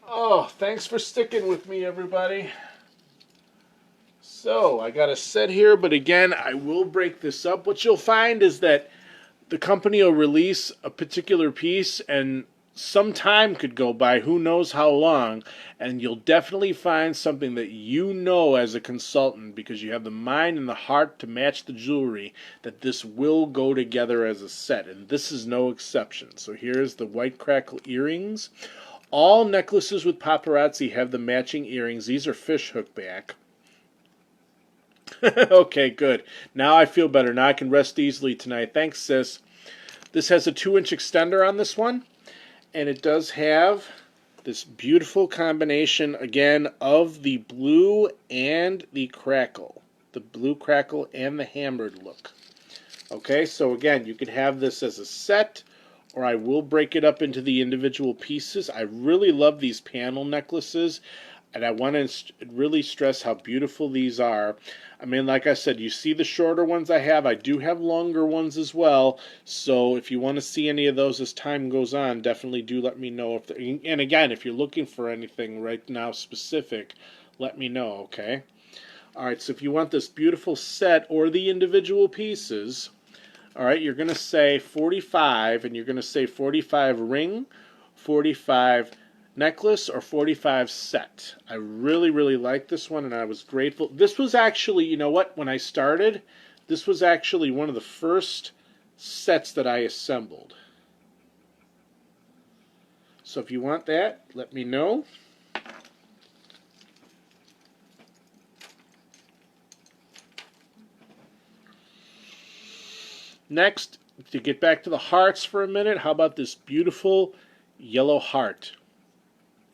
Oh, thanks for sticking with me, everybody. So I got a set here, but again, I will break this up. What you'll find is that the company will release a particular piece, and some time could go by, who knows how long, and you'll definitely find something that you know as a consultant, because you have the mind and the heart to match the jewelry, that this will go together as a set, and this is no exception. So here's the white crackle earrings. All necklaces with paparazzi have the matching earrings. These are fish hook back. Okay, good. Now I feel better. Now I can rest easily tonight. Thanks, sis. This has a 2-inch extender on this one, and it does have this beautiful combination, again, of the blue and the crackle. The blue crackle and the hammered look. Okay, so again, you could have this as a set, or I will break it up into the individual pieces. I really love these panel necklaces, and I want to really stress how beautiful these are. I mean, like I said, you see the shorter ones I have. I do have longer ones as well. So if you want to see any of those as time goes on, definitely do let me know. And again, if you're looking for anything right now specific, let me know, okay? All right, so if you want this beautiful set or the individual pieces, all right, you're going to say 45, and you're going to say 45 ring, 45 necklace, or 45 set. I really, really like this one, and I was grateful. This was actually, you know what, when I started, this was actually one of the first sets that I assembled. So if you want that, let me know. Next, to get back to the hearts for a minute, how about this beautiful yellow heart?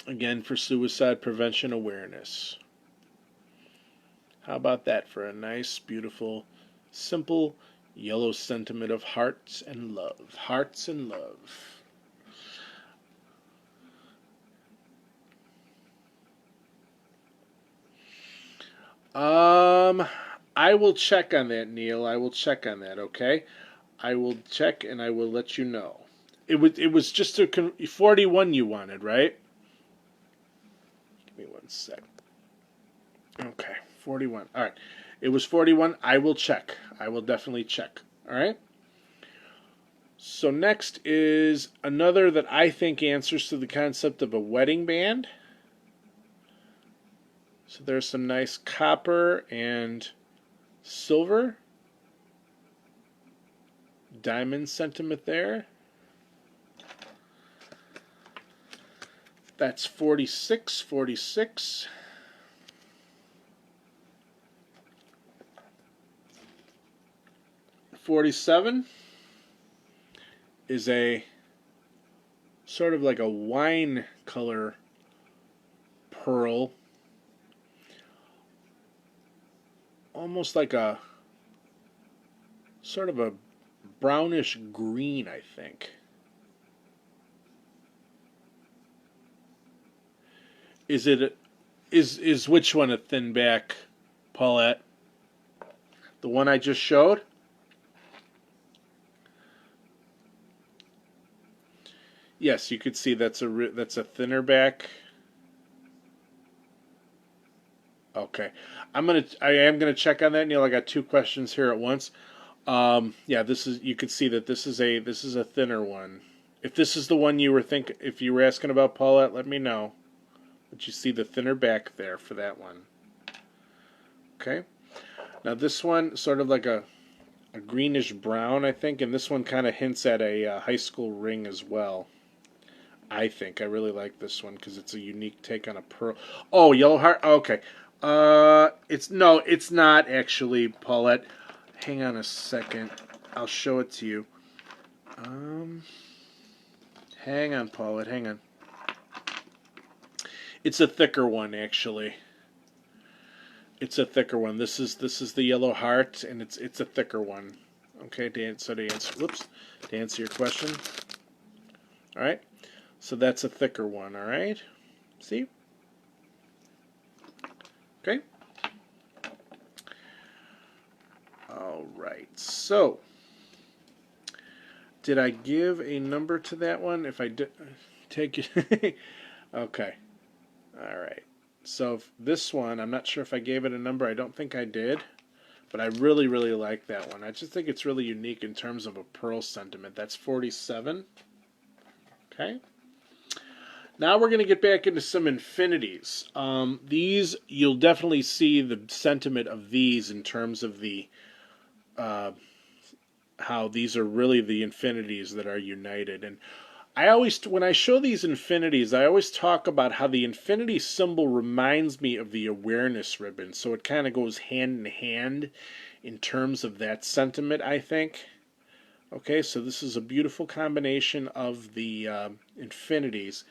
Again, for suicide prevention awareness. How about that for a nice, beautiful, simple yellow sentiment of hearts and love? Hearts and love. I will check on that, Neil. I will check on that, okay? I will check and I will let you know. It was just a 41 you wanted, right? Give me 1 sec. Okay, 41. All right. It was 41. I will check. I will definitely check. All right? So next is another that I think answers to the concept of a wedding band. So there's some nice copper and silver diamond sentiment there. That's 46, 46. $47 is a sort of like a wine color pearl, almost like a sort of a brownish green, I think. Is which one a thin back, Paulette? The one I just showed? Yes, you could see that's a thinner back. Okay, I am gonna check on that, Neil. I got 2 questions here at once. Yeah, you could see that this is a thinner one. If this is the one if you were asking about, Paulette, let me know. But you see the thinner back there for that one. Okay. Now this one sort of like a greenish brown, I think, and this one kind of hints at a high school ring as well. I think I really like this one because it's a unique take on a pearl. Oh, yellow heart. Okay. it's not actually, Paulette. Hang on a second. I'll show it to you. Hang on, Paulette. Hang on. It's a thicker one, actually. It's a thicker one. This is the yellow heart, and it's a thicker one. Okay, to answer your question. All right. So that's a thicker one. All right. See? Okay. All right. So, did I give a number to that one? If I did, take it. Okay. All right. So this one, I'm not sure if I gave it a number. I don't think I did, but I really, really like that one. I just think it's really unique in terms of a pearl sentiment. That's 47. Okay. Now we're going to get back into some infinities. These, you'll definitely see the sentiment of these in terms of the how these are really the infinities that are united. And I always, when I show these infinities, I always talk about how the infinity symbol reminds me of the awareness ribbon. So it kind of goes hand in hand in terms of that sentiment, I think. Okay, so this is a beautiful combination of the infinities.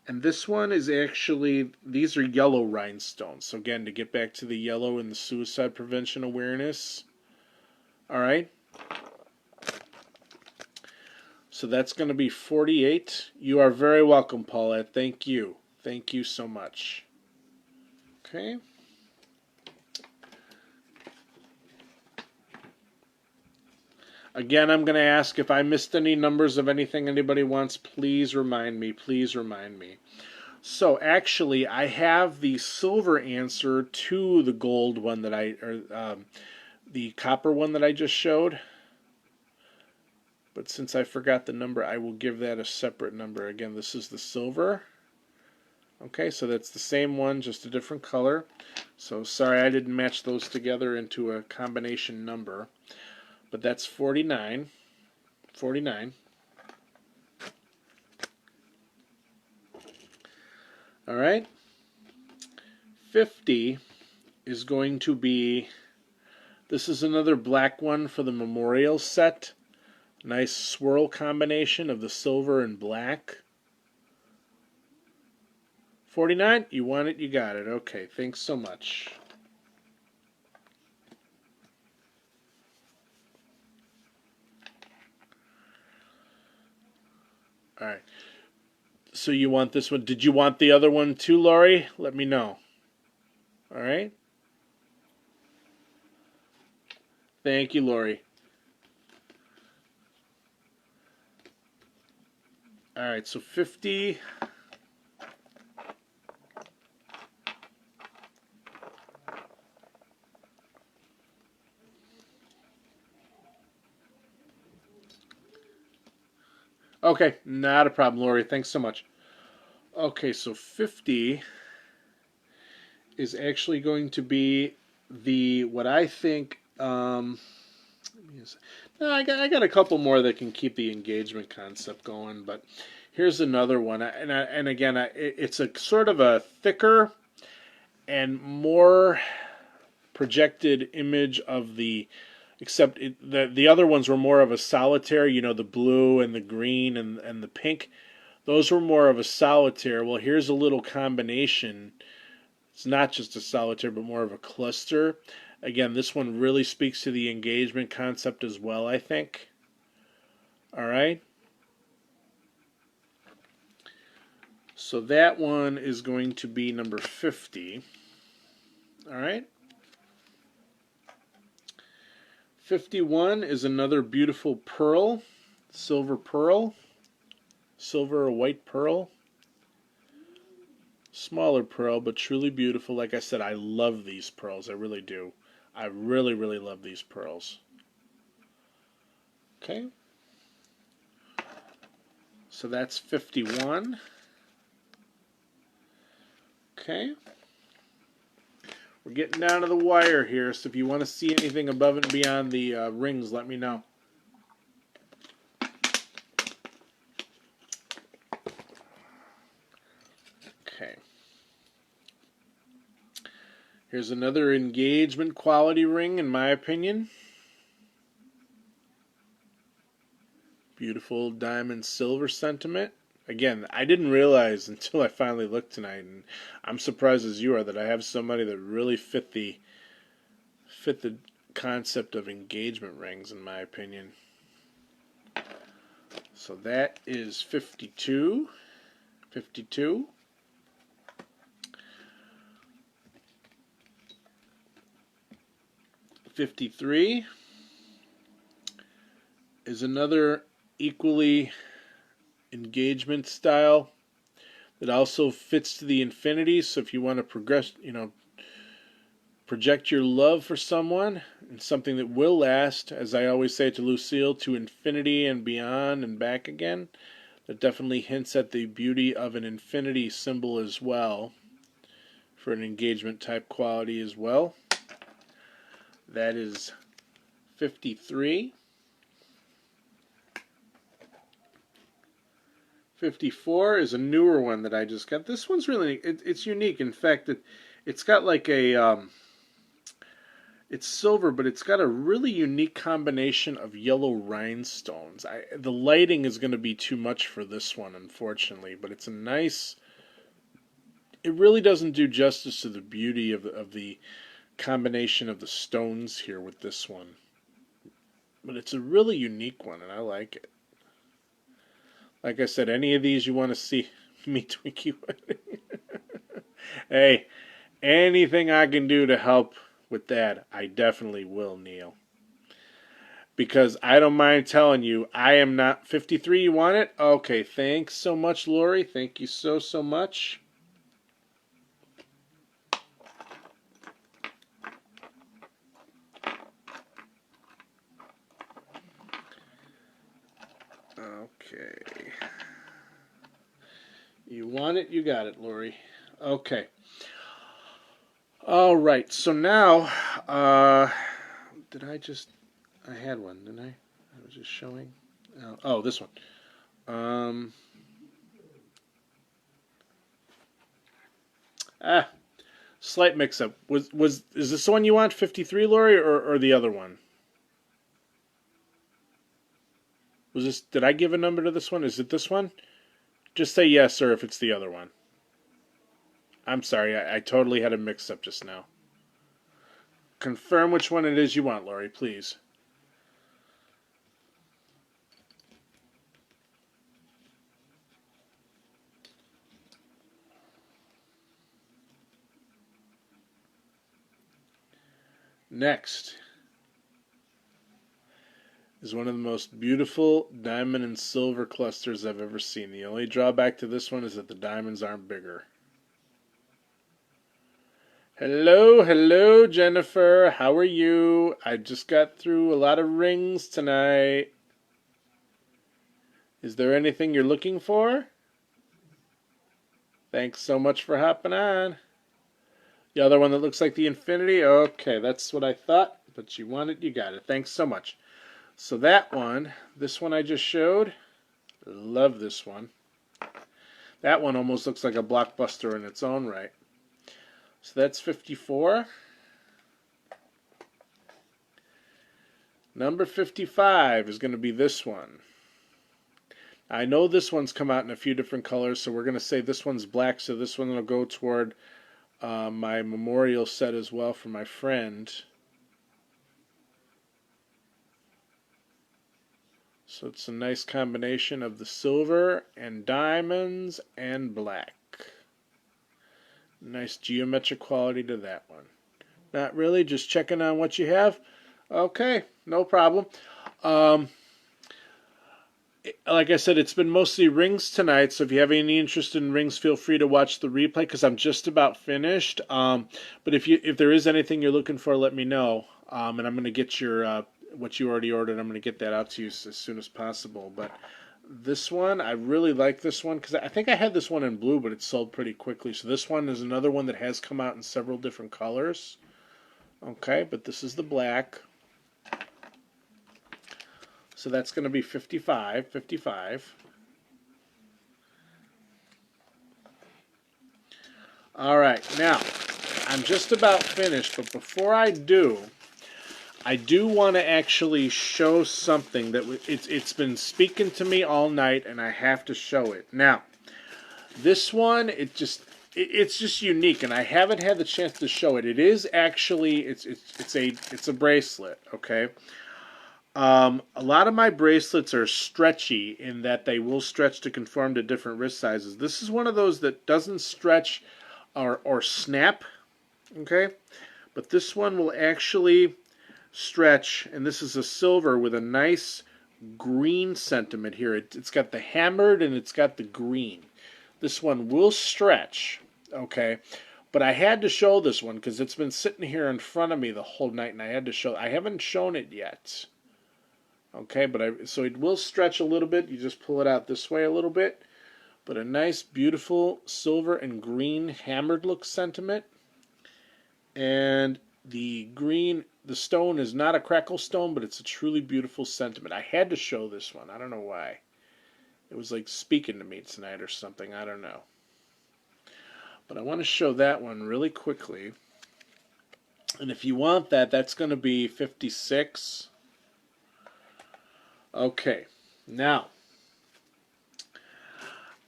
And this one is actually, these are yellow rhinestones. So again, to get back to the yellow in the suicide prevention awareness. All right. So that's going to be 48. You are very welcome, Paulette. Thank you. Thank you so much. Okay. Again, I'm going to ask if I missed any numbers of anything anybody wants. Please remind me. Please remind me. So actually, I have the silver answer to the gold one that the copper one that I just showed. But since I forgot the number, I will give that a separate number. Again, this is the silver. Okay, so that's the same one, just a different color. So sorry I didn't match those together into a combination number. But that's 49. 49. All right. 50 is going to be, this is another black one for the memorial set. Nice swirl combination of the silver and black. 49, you want it, you got it. Okay, thanks so much. All right. So you want this one. Did you want the other one too, Laurie? Let me know. All right. Thank you, Laurie. All right, so 50. Okay, not a problem, Lori. Thanks so much. Okay, so 50 is actually going to be the, what I think, no, I got a couple more that can keep the engagement concept going, but here's another one. And again, it's a sort of a thicker and more projected image of the, except the other ones were more of a solitaire, you know, the blue and the green and the pink. Those were more of a solitaire. Well, here's a little combination. It's not just a solitaire, but more of a cluster. Again, this one really speaks to the engagement concept as well, I think. All right. So that one is going to be number 50. All right. 51 is another beautiful pearl, silver or white pearl. Smaller pearl, but truly beautiful. Like I said, I love these pearls. I really do. I really, really love these pearls. Okay. So that's 51. Okay. We're getting down to the wire here, so if you want to see anything above and beyond the rings, let me know. Okay. Here's another engagement quality ring, in my opinion. Beautiful diamond silver sentiment. Again, I didn't realize until I finally looked tonight, and I'm surprised as you are, that I have somebody that really fit the concept of engagement rings, in my opinion. So that is 52. 52. 53 is another equally engagement style that also fits to the infinity. So if you want to progress, project your love for someone and something that will last, as I always say to Lucille, to infinity and beyond and back again, that definitely hints at the beauty of an infinity symbol as well, for an engagement type quality as well. That is 53. 54 is a newer one that I just got. This one's really, it's unique. In fact, it's got like a, it's silver, but it's got a really unique combination of yellow rhinestones. The lighting is going to be too much for this one, unfortunately, but it's a nice, it really doesn't do justice to the beauty of the combination of the stones here with this one. But it's a really unique one, and I like it. Like I said, any of these you want to see me tweak you with, hey, anything I can do to help with that, I definitely will, Neil. Because I don't mind telling you, I am not 53. You want it? Okay, thanks so much, Lori. Thank you so much. Okay. You want it? You got it, Lori. Okay. All right. So now, did I just? I had one, didn't I? I was just showing. Oh, this one. Slight mix-up. Is this the one you want, 53, Lori, or the other one? Was this? Did I give a number to this one? Is it this one? Just say yes, sir, if it's the other one. I'm sorry, I totally had a mix-up just now. Confirm which one it is you want, Lori, please. Next is one of the most beautiful diamond and silver clusters I've ever seen. The only drawback to this one is that the diamonds aren't bigger. Hello, Jennifer. How are you? I just got through a lot of rings tonight. Is there anything you're looking for? Thanks so much for hopping on. The other one that looks like the infinity? Okay, that's what I thought, but you want it, you got it. Thanks so much. So that one, this one I just showed, love this one. That one almost looks like a blockbuster in its own right. So that's 54. Number 55 is going to be this one. I know this one's come out in a few different colors, so we're going to say this one's black, so this one will go toward my memorial set as well for my friend. So it's a nice combination of the silver and diamonds and black. Nice geometric quality to that one. Not really, just checking on what you have. Okay, no problem. Like I said, it's been mostly rings tonight, so if you have any interest in rings, feel free to watch the replay because I'm just about finished. But if there is anything you're looking for, let me know. And I'm going to get your what you already ordered. I'm going to get that out to you as soon as possible. But this one, I really like this one because I think I had this one in blue, but it sold pretty quickly. So this one is another one that has come out in several different colors. Okay, but this is the black. So that's going to be 55. All right, now, I'm just about finished, but before I do want to actually show something that it's been speaking to me all night, and I have to show it. Now, this one, it's just unique, and I haven't had the chance to show it. It is actually it's a bracelet, okay? A lot of my bracelets are stretchy in that they will stretch to conform to different wrist sizes. This is one of those that doesn't stretch or snap, okay? But this one will actually stretch, and this is a silver with a nice green sentiment here. It's got the hammered and it's got the green. This one will stretch, okay? But I had to show this one because it's been sitting here in front of me the whole night, and I had to show. I haven't shown it yet, okay? So it will stretch a little bit. You just pull it out this way a little bit. But a nice, beautiful silver and green hammered look sentiment. And the stone is not a crackle stone, but it's a truly beautiful sentiment. I had to show this one. I don't know why. It was like speaking to me tonight or something. I don't know. But I want to show that one really quickly. And if you want that, that's going to be 56. Okay. Now,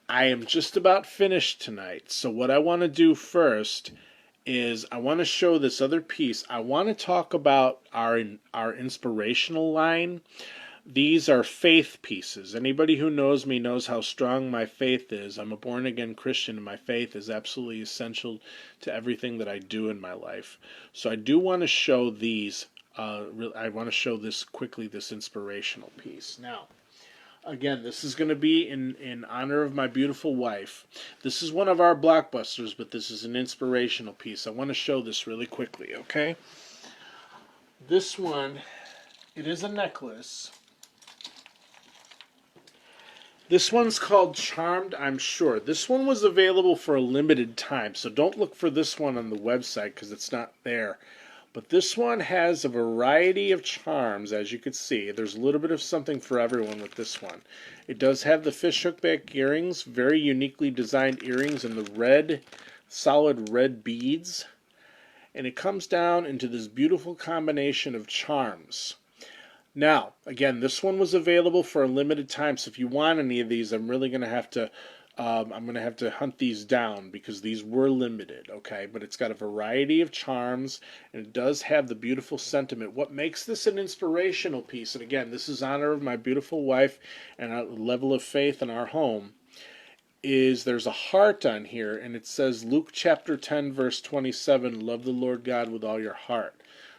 I am just about finished tonight. So what I want to do first is I want to show this other piece. I want to talk about our inspirational line. These are faith pieces. Anybody who knows me knows how strong my faith is. I'm a born-again Christian, and my faith is absolutely essential to everything that I do in my life. So I do want to show these. I want to show this quickly, this inspirational piece. Now, again, this is going to be in honor of my beautiful wife. This is one of our blockbusters, but this is an inspirational piece. I want to show this really quickly, okay? This one, it is a necklace. This one's called Charmed, I'm sure. This one was available for a limited time, so don't look for this one on the website because it's not there. But this one has a variety of charms, as you can see. There's a little bit of something for everyone with this one. It does have the fish hook back earrings, very uniquely designed earrings in the red, solid red beads. And it comes down into this beautiful combination of charms. Now, again, this one was available for a limited time, so if you want any of these, I'm really going to have to hunt these down because these were limited, okay? But it's got a variety of charms, and it does have the beautiful sentiment. What makes this an inspirational piece, and again, this is in honor of my beautiful wife and our level of faith in our home, is there's a heart on here, and it says Luke chapter 10, verse 27, love the Lord God with all your heart.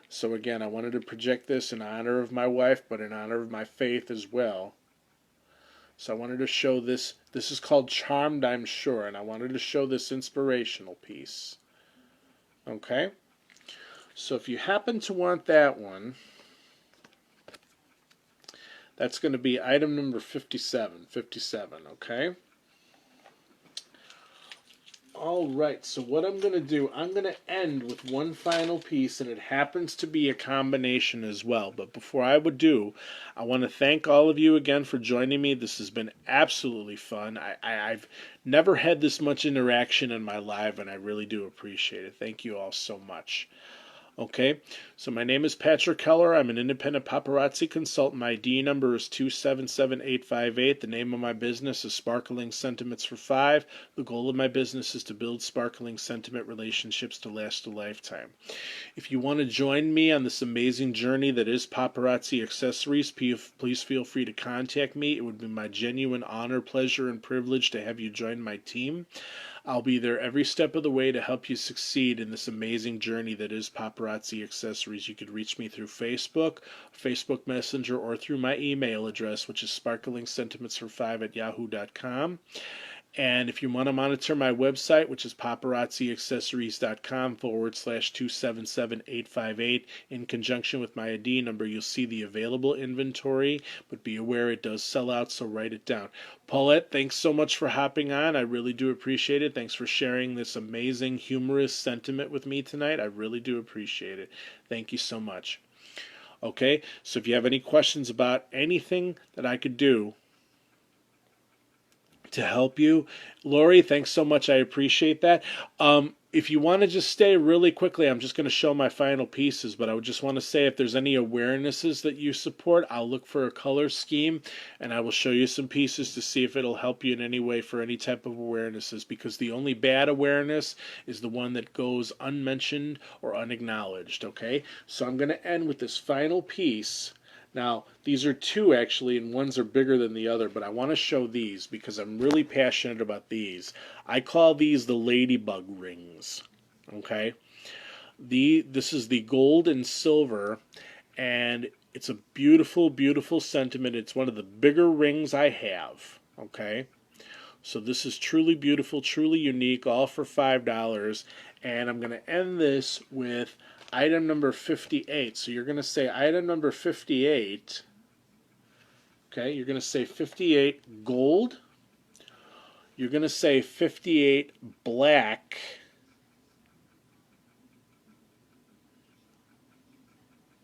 So again, I wanted to project this in honor of my wife, but in honor of my faith as well. So I wanted to show this. This is called Charmed, I'm sure, and I wanted to show this inspirational piece. Okay? So if you happen to want that one, that's going to be item number 57. 57, okay? Alright, so what I'm going to do, I'm going to end with one final piece, and it happens to be a combination as well. But before I would do, I want to thank all of you again for joining me. This has been absolutely fun. I've never had this much interaction in my life, and I really do appreciate it. Thank you all so much. Okay, so my name is Patrick Keller. I'm an independent paparazzi consultant. My ID number is 277858. The name of my business is Sparkling Sentiments for Five. The goal of my business is to build sparkling sentiment relationships to last a lifetime. If you want to join me on this amazing journey that is paparazzi accessories, please feel free to contact me. It would be my genuine honor, pleasure, and privilege to have you join my team. I'll be there every step of the way to help you succeed in this amazing journey that is paparazzi accessories. You could reach me through Facebook, Facebook Messenger, or through my email address, which is sparklingsentimentsfor5@yahoo.com. And if you want to monitor my website, which is paparazziaccessories.com/277858, in conjunction with my ID number, you'll see the available inventory, but be aware it does sell out, so write it down. Paulette, thanks so much for hopping on. I really do appreciate it. Thanks for sharing this amazing, humorous sentiment with me tonight. I really do appreciate it. Thank you so much. Okay, so if you have any questions about anything that I could do to help you, Lori, thanks so much. I appreciate that. if you want to just stay really quickly, I'm just going to show my final pieces, but I would just want to say if there's any awarenesses that you support, I'll look for a color scheme and I will show you some pieces to see if it'll help you in any way for any type of awarenesses, because the only bad awareness is the one that goes unmentioned or unacknowledged, okay? So I'm going to end with this final piece. Now, these are two actually, and ones are bigger than the other, but I want to show these because I'm really passionate about these. I call these the ladybug rings. Okay? This is the gold and silver, and it's a beautiful, beautiful sentiment. It's one of the bigger rings I have. Okay? So this is truly beautiful, truly unique, all for $5. And I'm going to end this with item number 58. So you're going to say item number 58. Okay, you're going to say 58 gold. You're going to say 58 black.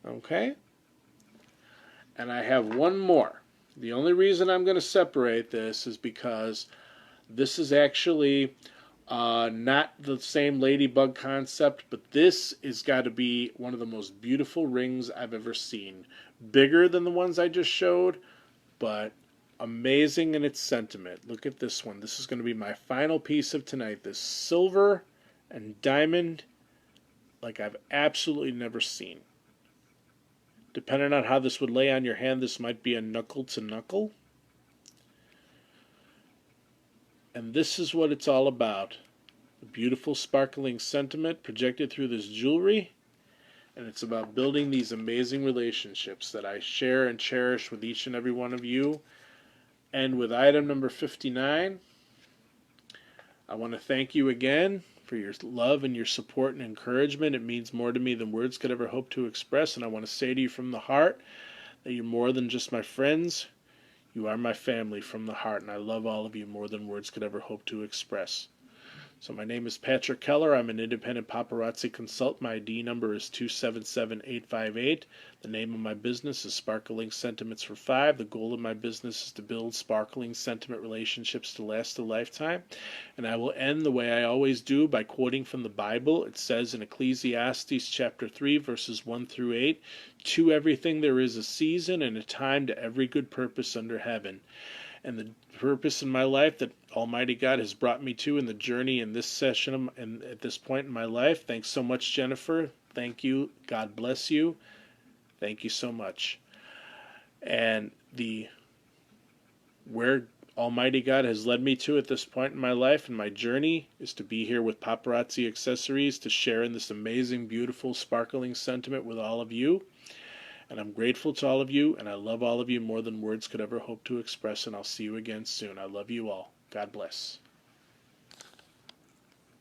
Okay? And I have one more. The only reason I'm going to separate this is because this is actually not the same ladybug concept, but this has got to be one of the most beautiful rings I've ever seen. Bigger than the ones I just showed, but amazing in its sentiment. Look at this one. This is going to be my final piece of tonight. This silver and diamond like I've absolutely never seen. Depending on how this would lay on your hand, this might be a knuckle to knuckle. And this is what it's all about. The beautiful sparkling sentiment projected through this jewelry. And it's about building these amazing relationships that I share and cherish with each and every one of you. And with item number 59, I want to thank you again for your love and your support and encouragement. It means more to me than words could ever hope to express. And I want to say to you from the heart that you're more than just my friends. You are my family from the heart, and I love all of you more than words could ever hope to express. So my name is Patrick Keller. I'm an independent paparazzi consultant. My ID number is 277858. The name of my business is Sparkling Sentiments for Five. The goal of my business is to build sparkling sentiment relationships to last a lifetime. And I will end the way I always do by quoting from the Bible. It says in Ecclesiastes chapter 3, verses 1 through 8, "To everything there is a season and a time to every good purpose under heaven." And the purpose in my life that Almighty God has brought me to in the journey in this session and at this point in my life. Thanks so much, Jennifer. Thank you. God bless you. Thank you so much. And where Almighty God has led me to at this point in my life and my journey is to be here with Paparazzi Accessories to share in this amazing, beautiful, sparkling sentiment with all of you. And I'm grateful to all of you, and I love all of you more than words could ever hope to express, and I'll see you again soon. I love you all. God bless.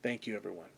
Thank you, everyone.